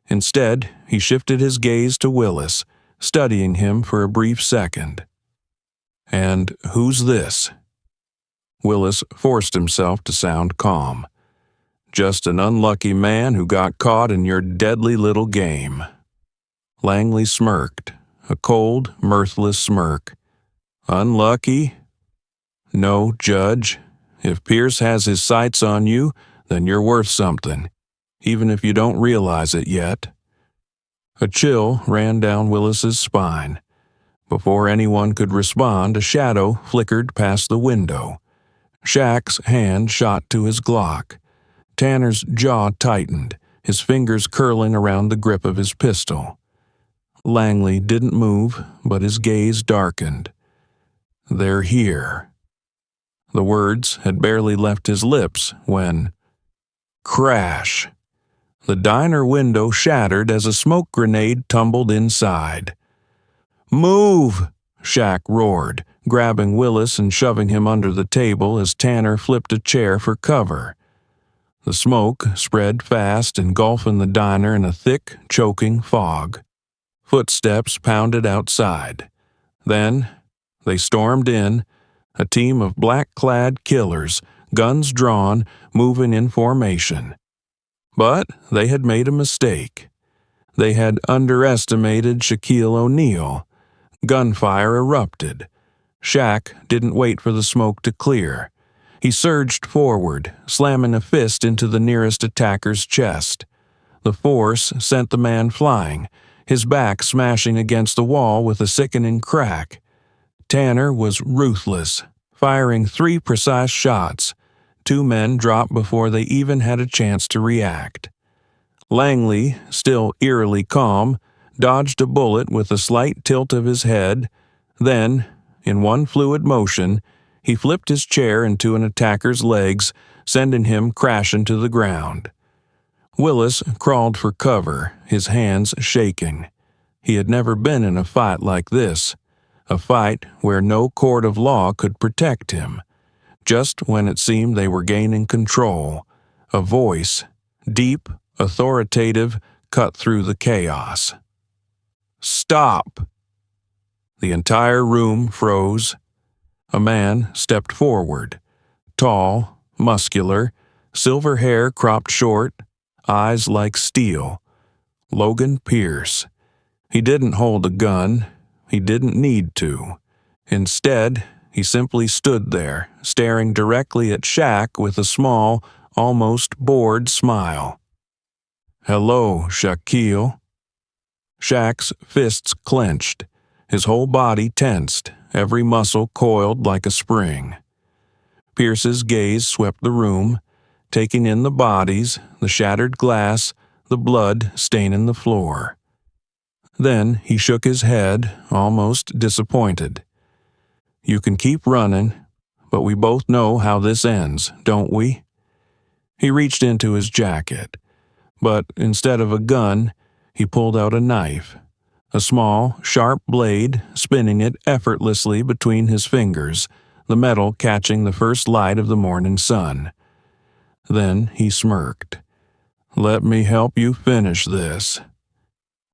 Instead, he shifted his gaze to Willis, studying him for a brief second. "And who's this?" Willis forced himself to sound calm. "Just an unlucky man who got caught in your deadly little game." Langley smirked, a cold, mirthless smirk. "Unlucky? No, Judge. If Pierce has his sights on you, then you're worth something, even if you don't realize it yet." A chill ran down Willis's spine. Before anyone could respond, a shadow flickered past the window. Shaq's hand shot to his Glock. Tanner's jaw tightened, his fingers curling around the grip of his pistol. Langley didn't move, but his gaze darkened. "They're here." The words had barely left his lips when... Crash! The diner window shattered as a smoke grenade tumbled inside. "Move!" Shaq roared, grabbing Willis and shoving him under the table as Tanner flipped a chair for cover. The smoke spread fast, engulfing the diner in a thick, choking fog. Footsteps pounded outside. Then they stormed in, a team of black-clad killers, guns drawn, moving in formation. But they had made a mistake. They had underestimated Shaquille O'Neal. Gunfire erupted. Shaq didn't wait for the smoke to clear. He surged forward, slamming a fist into the nearest attacker's chest. The force sent the man flying, his back smashing against the wall with a sickening crack. Tanner was ruthless, firing 3 precise shots. 2 men dropped before they even had a chance to react. Langley, still eerily calm, dodged a bullet with a slight tilt of his head. Then, in one fluid motion, he flipped his chair into an attacker's legs, sending him crashing to the ground. Willis crawled for cover, his hands shaking. He had never been in a fight like this, a fight where no court of law could protect him. Just when it seemed they were gaining control, a voice, deep, authoritative, cut through the chaos. "Stop!" The entire room froze. A man stepped forward, tall, muscular, silver hair cropped short, eyes like steel. Logan Pierce. He didn't hold a gun. He didn't need to. Instead, he simply stood there, staring directly at Shaq with a small, almost bored smile. "Hello, Shaquille." Shaq's fists clenched, his whole body tensed, every muscle coiled like a spring. Pierce's gaze swept the room, taking in the bodies, the shattered glass, the blood staining the floor. Then he shook his head, almost disappointed. "You can keep running, but we both know how this ends, don't we?" He reached into his jacket, but instead of a gun, he pulled out a knife, a small, sharp blade, spinning it effortlessly between his fingers, the metal catching the first light of the morning sun. Then he smirked. "Let me help you finish this."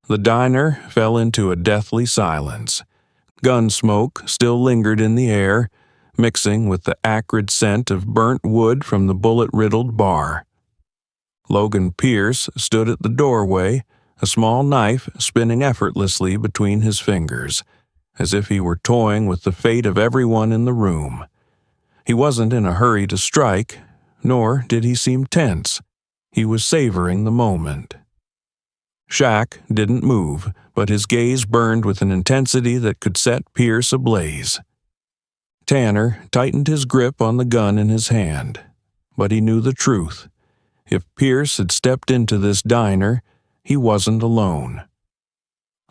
The diner fell into a deathly silence. Gun smoke still lingered in the air, mixing with the acrid scent of burnt wood from the bullet-riddled bar. Logan Pierce stood at the doorway, a small knife spinning effortlessly between his fingers, as if he were toying with the fate of everyone in the room. He wasn't in a hurry to strike, nor did he seem tense. He was savoring the moment. Shaq didn't move, but his gaze burned with an intensity that could set Pierce ablaze. Tanner tightened his grip on the gun in his hand, but he knew the truth. If Pierce had stepped into this diner, he wasn't alone.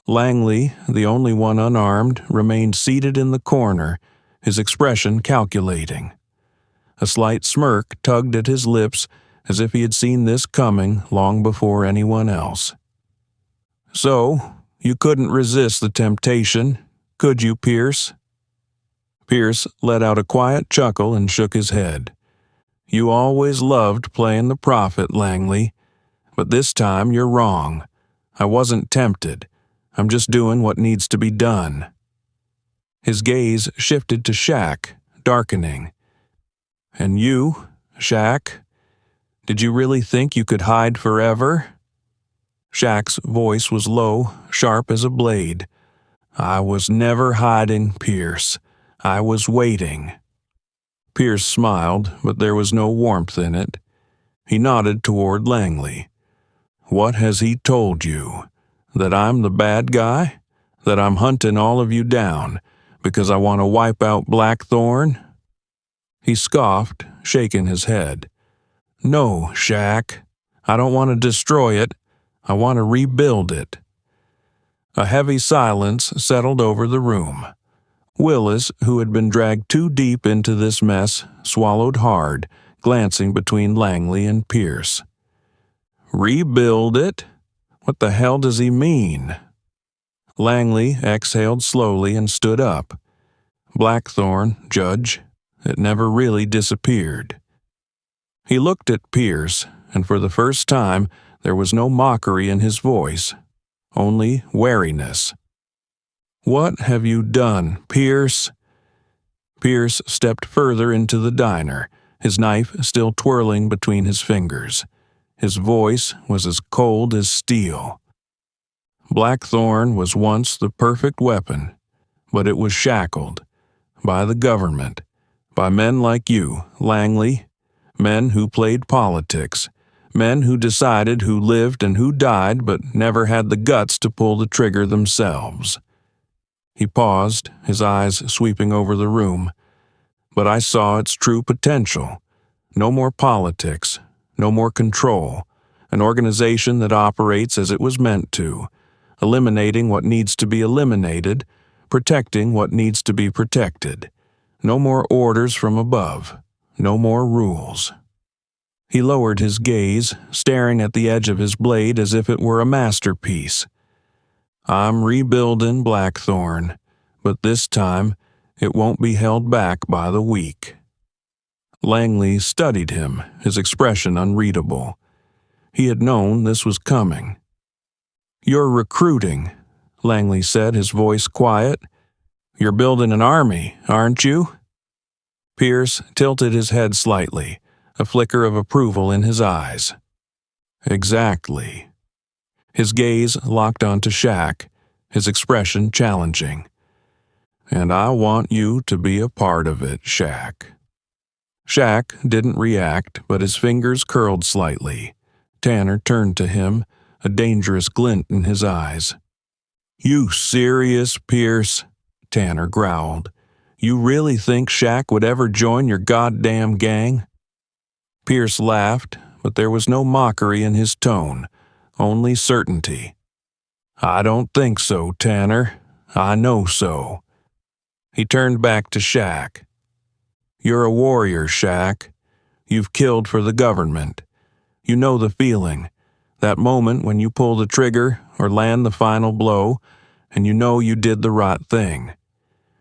Langley, the only one unarmed, remained seated in the corner, his expression calculating. A slight smirk tugged at his lips as if he had seen this coming long before anyone else. "So, you couldn't resist the temptation, could you, Pierce?" Pierce let out a quiet chuckle and shook his head. "You always loved playing the prophet, Langley. But this time you're wrong. I wasn't tempted. I'm just doing what needs to be done." His gaze shifted to Shaq, darkening. "And you, Shaq? Did you really think you could hide forever?" Shaq's voice was low, sharp as a blade. "I was never hiding, Pierce. I was waiting." Pierce smiled, but there was no warmth in it. He nodded toward Langley. "What has he told you? That I'm the bad guy? That I'm hunting all of you down because I want to wipe out Blackthorne?" He scoffed, shaking his head. "No, Shaq. I don't want to destroy it. I want to rebuild it." A heavy silence settled over the room. Willis, who had been dragged too deep into this mess, swallowed hard, glancing between Langley and Pierce. "Rebuild it? What the hell does he mean?" Langley exhaled slowly and stood up. "Blackthorne, Judge. It never really disappeared." He looked at Pierce, and for the first time there was no mockery in his voice, only wariness. "What have you done, Pierce?" Pierce stepped further into the diner, his knife still twirling between his fingers. His voice was as cold as steel. "Blackthorne was once the perfect weapon, but it was shackled by the government, by men like you, Langley, men who played politics, men who decided who lived and who died but never had the guts to pull the trigger themselves." He paused, his eyes sweeping over the room. "But I saw its true potential. No more politics, no more control, an organization that operates as it was meant to, eliminating what needs to be eliminated, protecting what needs to be protected. No more orders from above, no more rules." He lowered his gaze, staring at the edge of his blade as if it were a masterpiece. "I'm rebuilding Blackthorne, but this time it won't be held back by the weak." Langley studied him, his expression unreadable. He had known this was coming. "You're recruiting," Langley said, his voice quiet. "You're building an army, aren't you?" Pierce tilted his head slightly, a flicker of approval in his eyes. "Exactly." His gaze locked onto Shaq, his expression challenging. "And I want you to be a part of it, Shaq." Shaq didn't react, but his fingers curled slightly. Tanner turned to him, a dangerous glint in his eyes. "You serious, Pierce?" Tanner growled. "You really think Shaq would ever join your goddamn gang?" Pierce laughed, but there was no mockery in his tone, only certainty. "I don't think so, Tanner. I know so." He turned back to Shaq. "You're a warrior, Shaq. You've killed for the government. You know the feeling, that moment when you pull the trigger or land the final blow, and you know you did the right thing.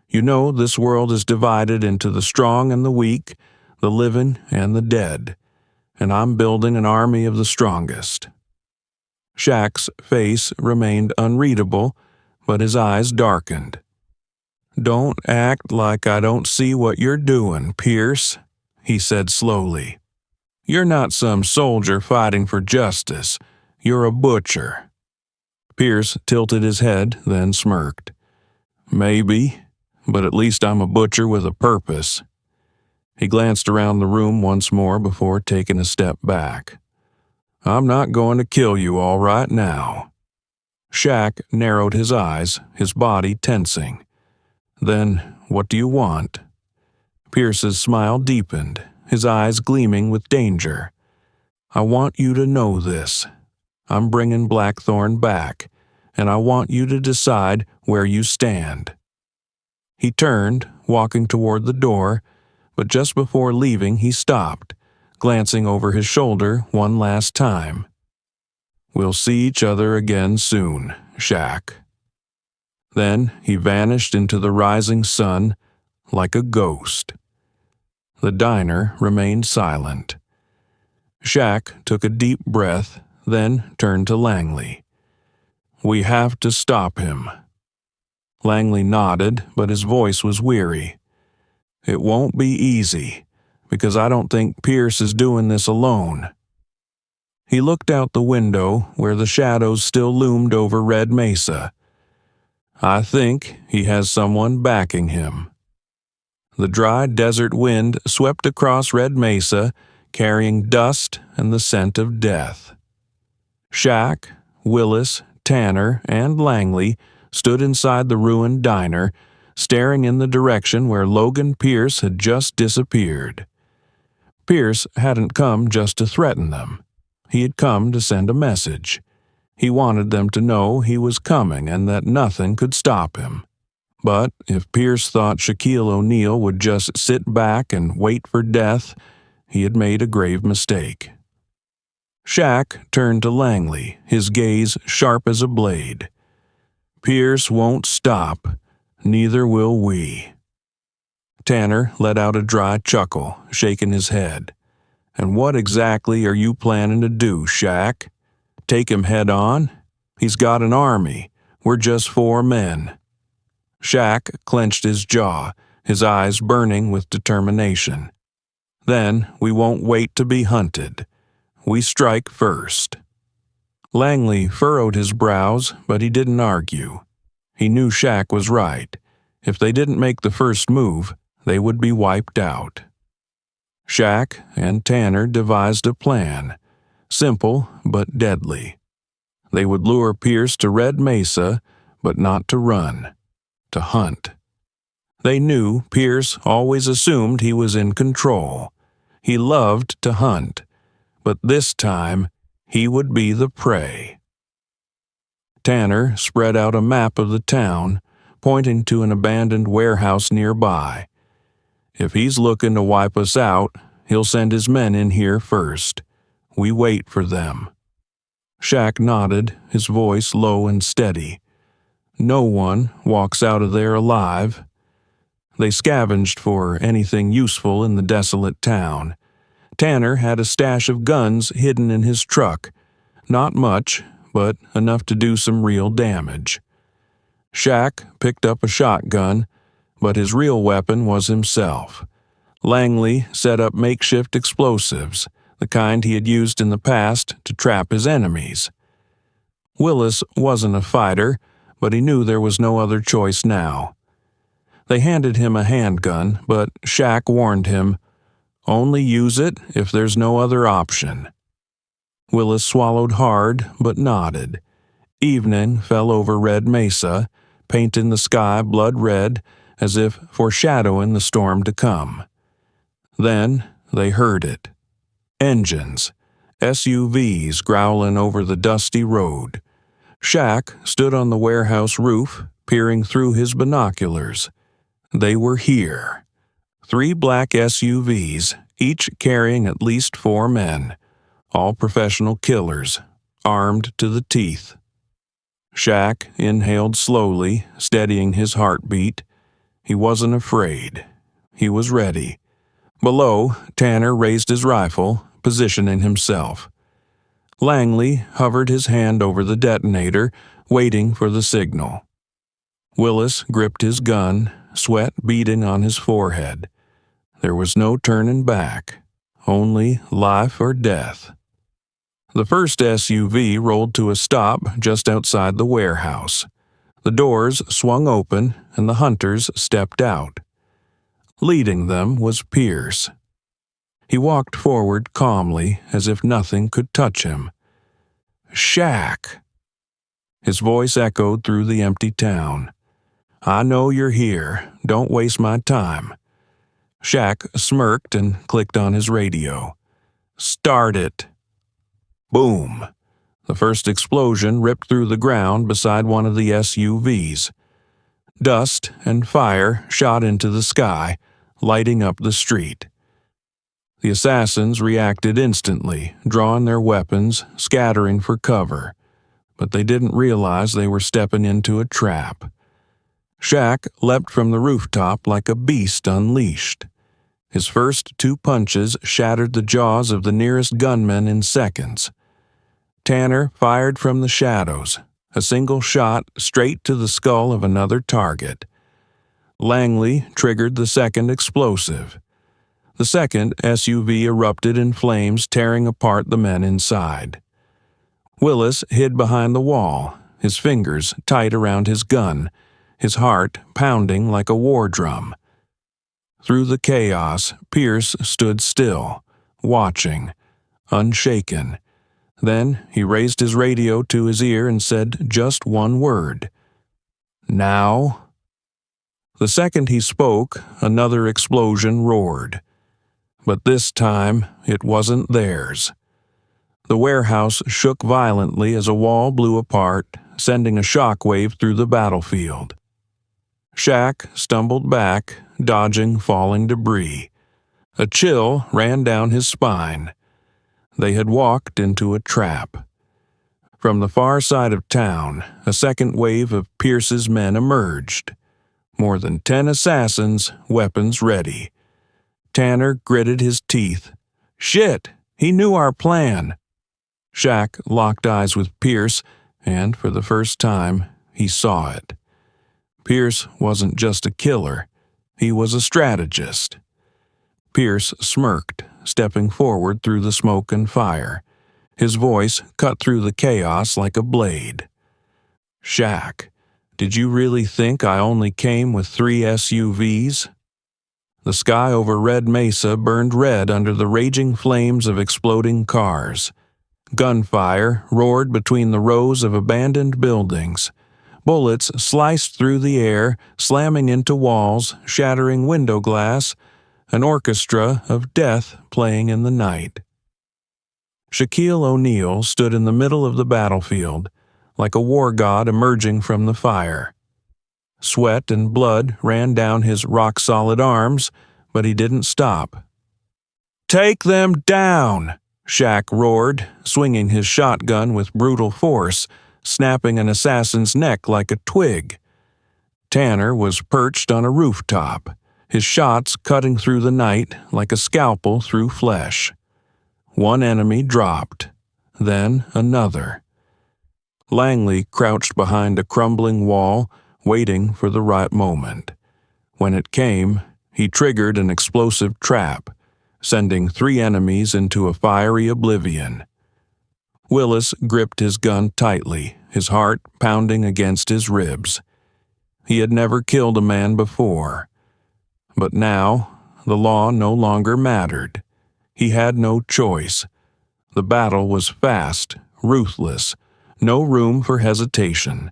You know this world is divided into the strong and the weak, the living and the dead, and I'm building an army of the strongest." Shaq's face remained unreadable, but his eyes darkened. "Don't act like I don't see what you're doing, Pierce," he said slowly. "You're not some soldier fighting for justice. You're a butcher." Pierce tilted his head, then smirked. "Maybe, but at least I'm a butcher with a purpose." He glanced around the room once more before taking a step back. "I'm not going to kill you all right now." Shaq narrowed his eyes, his body tensing. "Then what do you want?" Pierce's smile deepened, his eyes gleaming with danger. "I want you to know this. I'm bringing Blackthorne back, and I want you to decide where you stand." He turned, walking toward the door, but just before leaving he stopped, glancing over his shoulder one last time. "We'll see each other again soon, Shaq." Then he vanished into the rising sun like a ghost. The diner remained silent. Shaq took a deep breath, then turned to Langley. "We have to stop him." Langley nodded, but his voice was weary. "It won't be easy, because I don't think Pierce is doing this alone." He looked out the window where the shadows still loomed over Red Mesa. "I think he has someone backing him." The dry desert wind swept across Red Mesa, carrying dust and the scent of death. Shaq, Willis, Tanner, and Langley stood inside the ruined diner, staring in the direction where Logan Pierce had just disappeared. Pierce hadn't come just to threaten them. He had come to send a message. He wanted them to know he was coming and that nothing could stop him. But if Pierce thought Shaquille O'Neal would just sit back and wait for death, he had made a grave mistake. Shaq turned to Langley, his gaze sharp as a blade. "Pierce won't stop. Neither will we." Tanner let out a dry chuckle, shaking his head. "And what exactly are you planning to do, Shaq? Take him head on? He's got an army. We're just 4 men." Shaq clenched his jaw, his eyes burning with determination. "Then we won't wait to be hunted. We strike first." Langley furrowed his brows, but he didn't argue. He knew Shaq was right. If they didn't make the first move, they would be wiped out. Shaq and Tanner devised a plan, simple but deadly. They would lure Pierce to Red Mesa, but not to run, to hunt. They knew Pierce always assumed he was in control. He loved to hunt, but this time he would be the prey. Tanner spread out a map of the town, pointing to an abandoned warehouse nearby. "If he's looking to wipe us out, he'll send his men in here first. We wait for them." Shaq nodded, his voice low and steady. "No one walks out of there alive." They scavenged for anything useful in the desolate town. Tanner had a stash of guns hidden in his truck. Not much, but enough to do some real damage. Shaq picked up a shotgun, but his real weapon was himself. Langley set up makeshift explosives, the kind he had used in the past to trap his enemies. Willis wasn't a fighter, but he knew there was no other choice now. They handed him a handgun, but Shaq warned him, "Only use it if there's no other option." Willis swallowed hard, but nodded. Evening fell over Red Mesa, painting the sky blood red, as if foreshadowing the storm to come. Then they heard it. Engines, SUVs growling over the dusty road. Shaq stood on the warehouse roof, peering through his binoculars. They were here. 3 black SUVs, each carrying at least 4 men, all professional killers, armed to the teeth. Shaq inhaled slowly, steadying his heartbeat. He wasn't afraid. He was ready. Below, Tanner raised his rifle, positioning himself. Langley hovered his hand over the detonator, waiting for the signal. Willis gripped his gun, sweat beading on his forehead. There was no turning back, only life or death. The first SUV rolled to a stop just outside the warehouse. The doors swung open and the hunters stepped out. Leading them was Pierce. He walked forward calmly, as if nothing could touch him. "Shaq!" His voice echoed through the empty town. "I know you're here. Don't waste my time." Shaq smirked and clicked on his radio. "Start it." Boom! The first explosion ripped through the ground beside one of the SUVs. Dust and fire shot into the sky, lighting up the street. The assassins reacted instantly, drawing their weapons, scattering for cover. But they didn't realize they were stepping into a trap. Shaq leapt from the rooftop like a beast unleashed. His first 2 punches shattered the jaws of the nearest gunman in seconds. Tanner fired from the shadows, a single shot straight to the skull of another target. Langley triggered the second explosive. The second SUV erupted in flames, tearing apart the men inside. Willis hid behind the wall, his fingers tight around his gun, his heart pounding like a war drum. Through the chaos, Pierce stood still, watching, unshaken. Then he raised his radio to his ear and said just one word. "Now?" The second he spoke, another explosion roared. But this time, it wasn't theirs. The warehouse shook violently as a wall blew apart, sending a shockwave through the battlefield. Shaq stumbled back, dodging falling debris. A chill ran down his spine. They had walked into a trap. From the far side of town, a second wave of Pierce's men emerged. More than 10 assassins, weapons ready. Tanner gritted his teeth. "Shit! He knew our plan!" Shaq locked eyes with Pierce, and for the first time, he saw it. Pierce wasn't just a killer. He was a strategist. Pierce smirked, stepping forward through the smoke and fire. His voice cut through the chaos like a blade. "Shaq, did you really think I only came with 3 SUVs? The sky over Red Mesa burned red under the raging flames of exploding cars. Gunfire roared between the rows of abandoned buildings. Bullets sliced through the air, slamming into walls, shattering window glass, an orchestra of death playing in the night. Shaquille O'Neal stood in the middle of the battlefield, like a war god emerging from the fire. Sweat and blood ran down his rock-solid arms, but he didn't stop. "Take them down!" Shaq roared, swinging his shotgun with brutal force, snapping an assassin's neck like a twig. Tanner was perched on a rooftop, his shots cutting through the night like a scalpel through flesh. One enemy dropped, then another. Langley crouched behind a crumbling wall, waiting for the right moment. When it came, he triggered an explosive trap, sending 3 enemies into a fiery oblivion. Willis gripped his gun tightly, his heart pounding against his ribs. He had never killed a man before. But now, the law no longer mattered. He had no choice. The battle was fast, ruthless, no room for hesitation.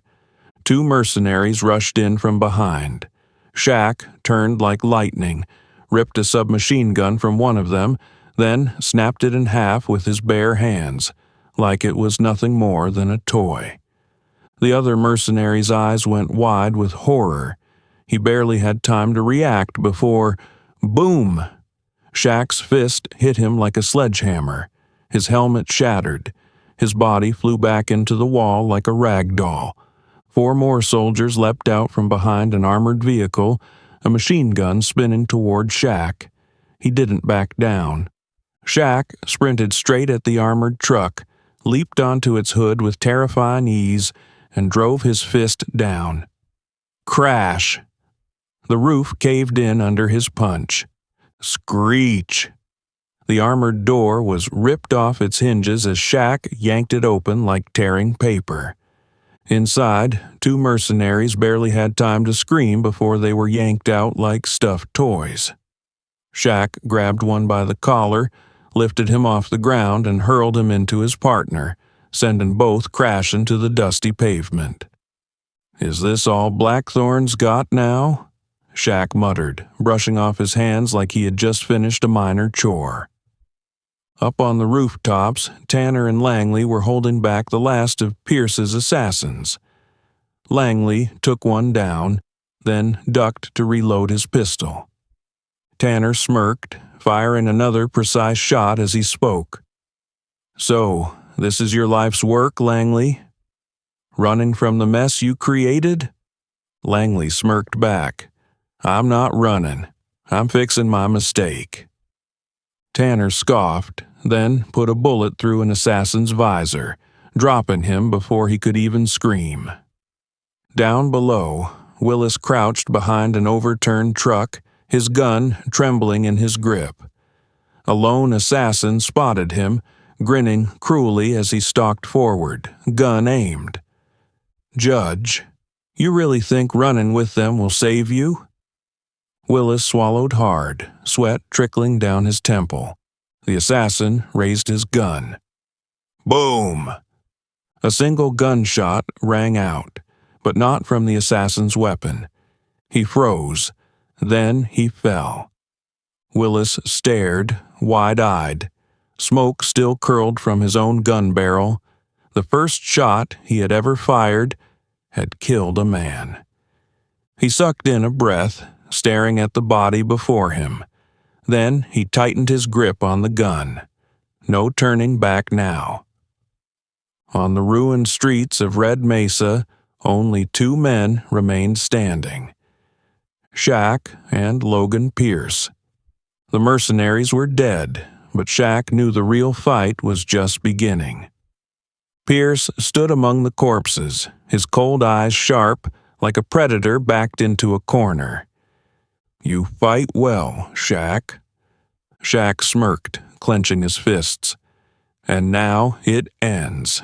2 mercenaries rushed in from behind. Shaq turned like lightning, ripped a submachine gun from one of them, then snapped it in half with his bare hands, like it was nothing more than a toy. The other mercenary's eyes went wide with horror. He barely had time to react before, boom! Shaq's fist hit him like a sledgehammer. His helmet shattered. His body flew back into the wall like a rag doll. 4 more soldiers leapt out from behind an armored vehicle, a machine gun spinning toward Shaq. He didn't back down. Shaq sprinted straight at the armored truck, leaped onto its hood with terrifying ease, and drove his fist down. Crash! The roof caved in under his punch. Screech! The armored door was ripped off its hinges as Shaq yanked it open like tearing paper. Inside, 2 mercenaries barely had time to scream before they were yanked out like stuffed toys. Shaq grabbed one by the collar, lifted him off the ground, and hurled him into his partner, sending both crashing to the dusty pavement. "Is this all Blackthorne's got now?" Shaq muttered, brushing off his hands like he had just finished a minor chore. Up on the rooftops, Tanner and Langley were holding back the last of Pierce's assassins. Langley took one down, then ducked to reload his pistol. Tanner smirked, firing another precise shot as he spoke. "So, this is your life's work, Langley? Running from the mess you created?" Langley smirked back. "I'm not running. I'm fixing my mistake." Tanner scoffed, then put a bullet through an assassin's visor, dropping him before he could even scream. Down below, Willis crouched behind an overturned truck, his gun trembling in his grip. A lone assassin spotted him, grinning cruelly as he stalked forward, gun aimed. "Judge, you really think running with them will save you?" Willis swallowed hard, sweat trickling down his temple. The assassin raised his gun. Boom! A single gunshot rang out, but not from the assassin's weapon. He froze. Then he fell. Willis stared, wide-eyed. Smoke still curled from his own gun barrel. The first shot he had ever fired had killed a man. He sucked in a breath, staring at the body before him. Then he tightened his grip on the gun. No turning back now. On the ruined streets of Red Mesa, only two men remained standing: Shaq and Logan Pierce. The mercenaries were dead, but Shaq knew the real fight was just beginning. Pierce stood among the corpses, his cold eyes sharp, like a predator backed into a corner. "You fight well, Shaq." Shaq smirked, clenching his fists. "And now it ends."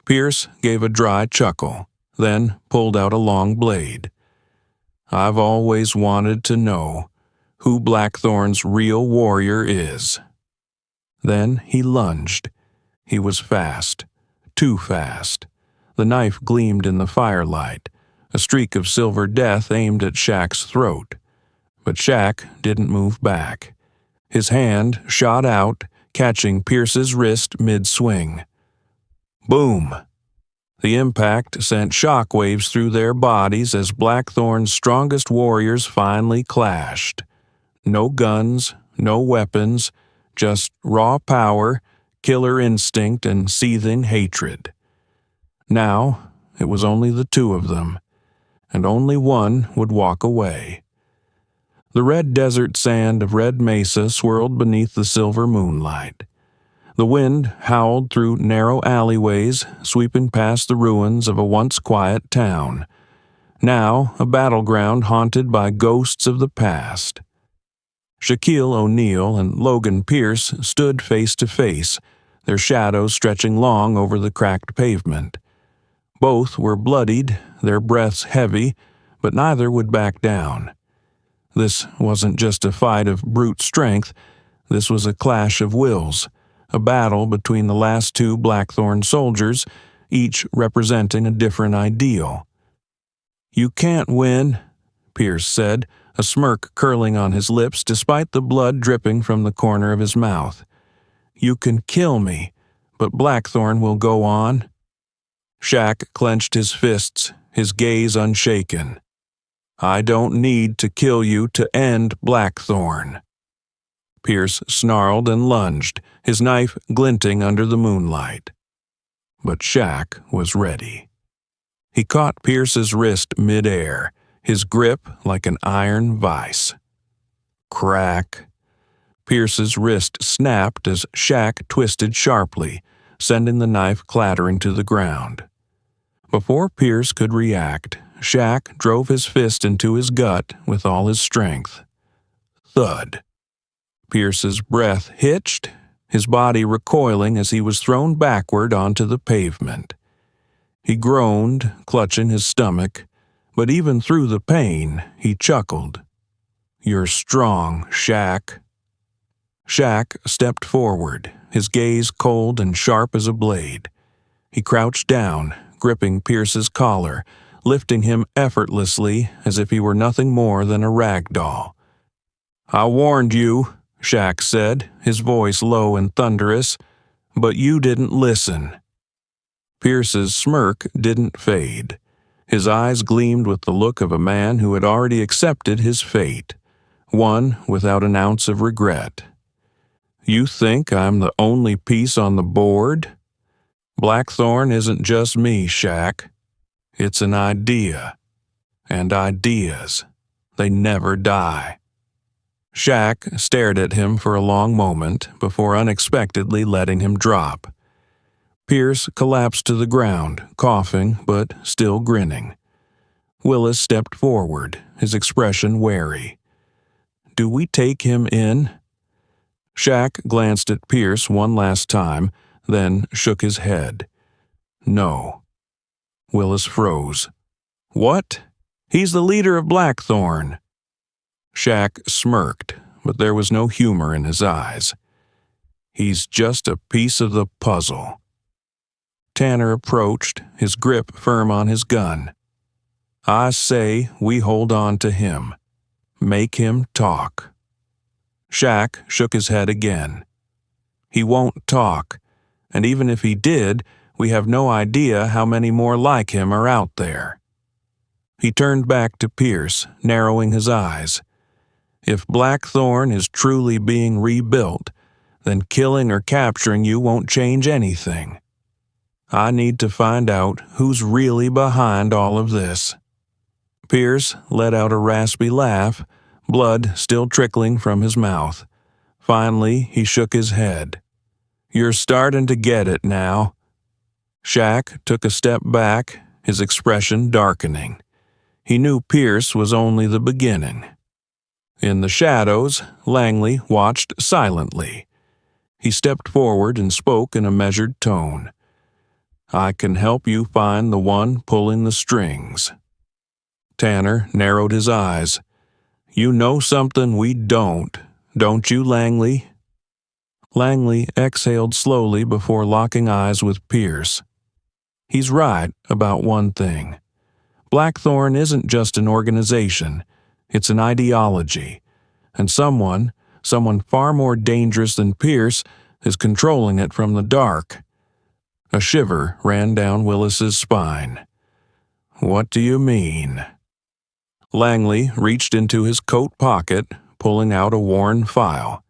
Pierce gave a dry chuckle, then pulled out a long blade. "I've always wanted to know who Blackthorne's real warrior is." Then he lunged. He was fast, too fast. The knife gleamed in the firelight, a streak of silver death aimed at Shaq's throat. But Shaq didn't move back. His hand shot out, catching Pierce's wrist mid-swing. Boom! The impact sent shockwaves through their bodies as Blackthorne's strongest warriors finally clashed. No guns, no weapons, just raw power, killer instinct, and seething hatred. Now, it was only the two of them, and only one would walk away. The red desert sand of Red Mesa swirled beneath the silver moonlight. The wind howled through narrow alleyways, sweeping past the ruins of a once quiet town, now a battleground haunted by ghosts of the past. Shaquille O'Neal and Logan Pierce stood face to face, their shadows stretching long over the cracked pavement. Both were bloodied, their breaths heavy, but neither would back down. This wasn't just a fight of brute strength. This was a clash of wills, a battle between the last two Blackthorne soldiers, each representing a different ideal. "You can't win," Pierce said, a smirk curling on his lips despite the blood dripping from the corner of his mouth. "You can kill me, but Blackthorne will go on." Shaq clenched his fists, his gaze unshaken. "I don't need to kill you to end Blackthorne." Pierce snarled and lunged, his knife glinting under the moonlight. But Shaq was ready. He caught Pierce's wrist mid-air, his grip like an iron vise. Crack. Pierce's wrist snapped as Shaq twisted sharply, sending the knife clattering to the ground. Before Pierce could react, Shaq drove his fist into his gut with all his strength. Thud. Pierce's breath hitched, his body recoiling as he was thrown backward onto the pavement. He groaned, clutching his stomach, but even through the pain, he chuckled. "You're strong, Shaq." Shaq stepped forward, his gaze cold and sharp as a blade. He crouched down, gripping Pierce's collar, lifting him effortlessly as if he were nothing more than a rag doll. "I warned you," Shaq said, his voice low and thunderous, "but you didn't listen." Pierce's smirk didn't fade. His eyes gleamed with the look of a man who had already accepted his fate, one without an ounce of regret. "You think I'm the only piece on the board? Blackthorne isn't just me, Shaq. It's an idea. And ideas, they never die." Shaq stared at him for a long moment before unexpectedly letting him drop. Pierce collapsed to the ground, coughing but still grinning. Willis stepped forward, his expression wary. "Do we take him in?" Shaq glanced at Pierce one last time, then shook his head. "No." Willis froze. "What? He's the leader of Blackthorne." Shaq smirked, but there was no humor in his eyes. "He's just a piece of the puzzle." Tanner approached, his grip firm on his gun. "I say we hold on to him. Make him talk." Shaq shook his head again. "He won't talk, and even if he did, we have no idea how many more like him are out there." He turned back to Pierce, narrowing his eyes. "If Blackthorne is truly being rebuilt, then killing or capturing you won't change anything. I need to find out who's really behind all of this." Pierce let out a raspy laugh, blood still trickling from his mouth. Finally, he shook his head. "You're starting to get it now." Shaq took a step back, his expression darkening. He knew Pierce was only the beginning. In the shadows, Langley watched silently. He stepped forward and spoke in a measured tone. "I can help you find the one pulling the strings." Tanner narrowed his eyes. "You know something we don't you, Langley?" Langley exhaled slowly before locking eyes with Pierce. "He's right about one thing. Blackthorne isn't just an organization, it's an ideology, and someone far more dangerous than Pierce is controlling it from the dark." A shiver ran down Willis's spine. "What do you mean?" Langley reached into his coat pocket, pulling out a worn file.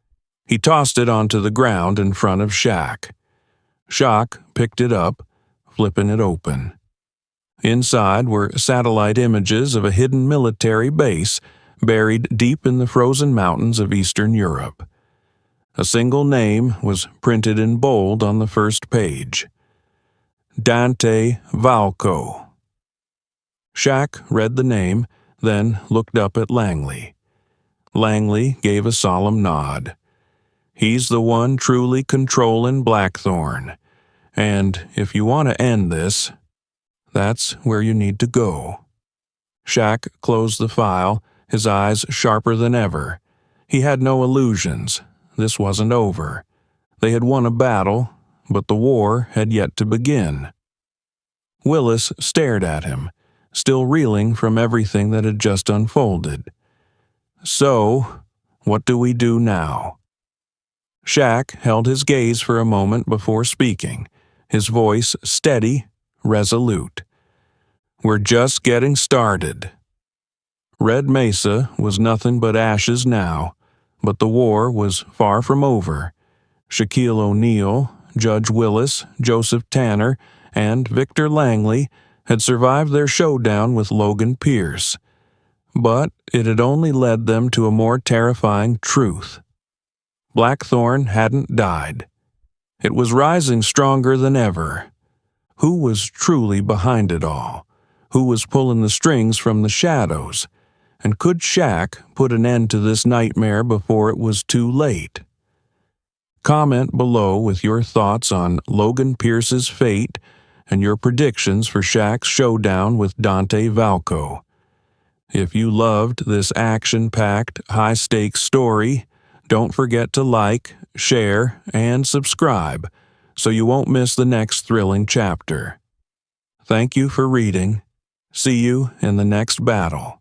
He tossed it onto the ground in front of Shaq. Shaq picked it up, flipping it open. Inside were satellite images of a hidden military base buried deep in the frozen mountains of Eastern Europe. A single name was printed in bold on the first page. Dante Valco. Shaq read the name, then looked up at Langley. Langley gave a solemn nod. "He's the one truly controlling Blackthorne. And if you want to end this, that's where you need to go." Shaq closed the file, his eyes sharper than ever. He had no illusions. This wasn't over. They had won a battle, but the war had yet to begin. Willis stared at him, still reeling from everything that had just unfolded. "So, what do we do now?" Shaq held his gaze for a moment before speaking, his voice steady, resolute. "We're just getting started." Red Mesa was nothing but ashes now, but the war was far from over. Shaquille O'Neal, Judge Willis, Joseph Tanner, and Victor Langley had survived their showdown with Logan Pierce. But it had only led them to a more terrifying truth. Blackthorne hadn't died. It was rising stronger than ever. Who was truly behind it all? Who was pulling the strings from the shadows? And could Shaq put an end to this nightmare before it was too late? Comment below with your thoughts on Logan Pierce's fate and your predictions for Shaq's showdown with Dante Valco. If you loved this action-packed, high-stakes story, don't forget to like, share, and subscribe so you won't miss the next thrilling chapter. Thank you for reading. See you in the next battle.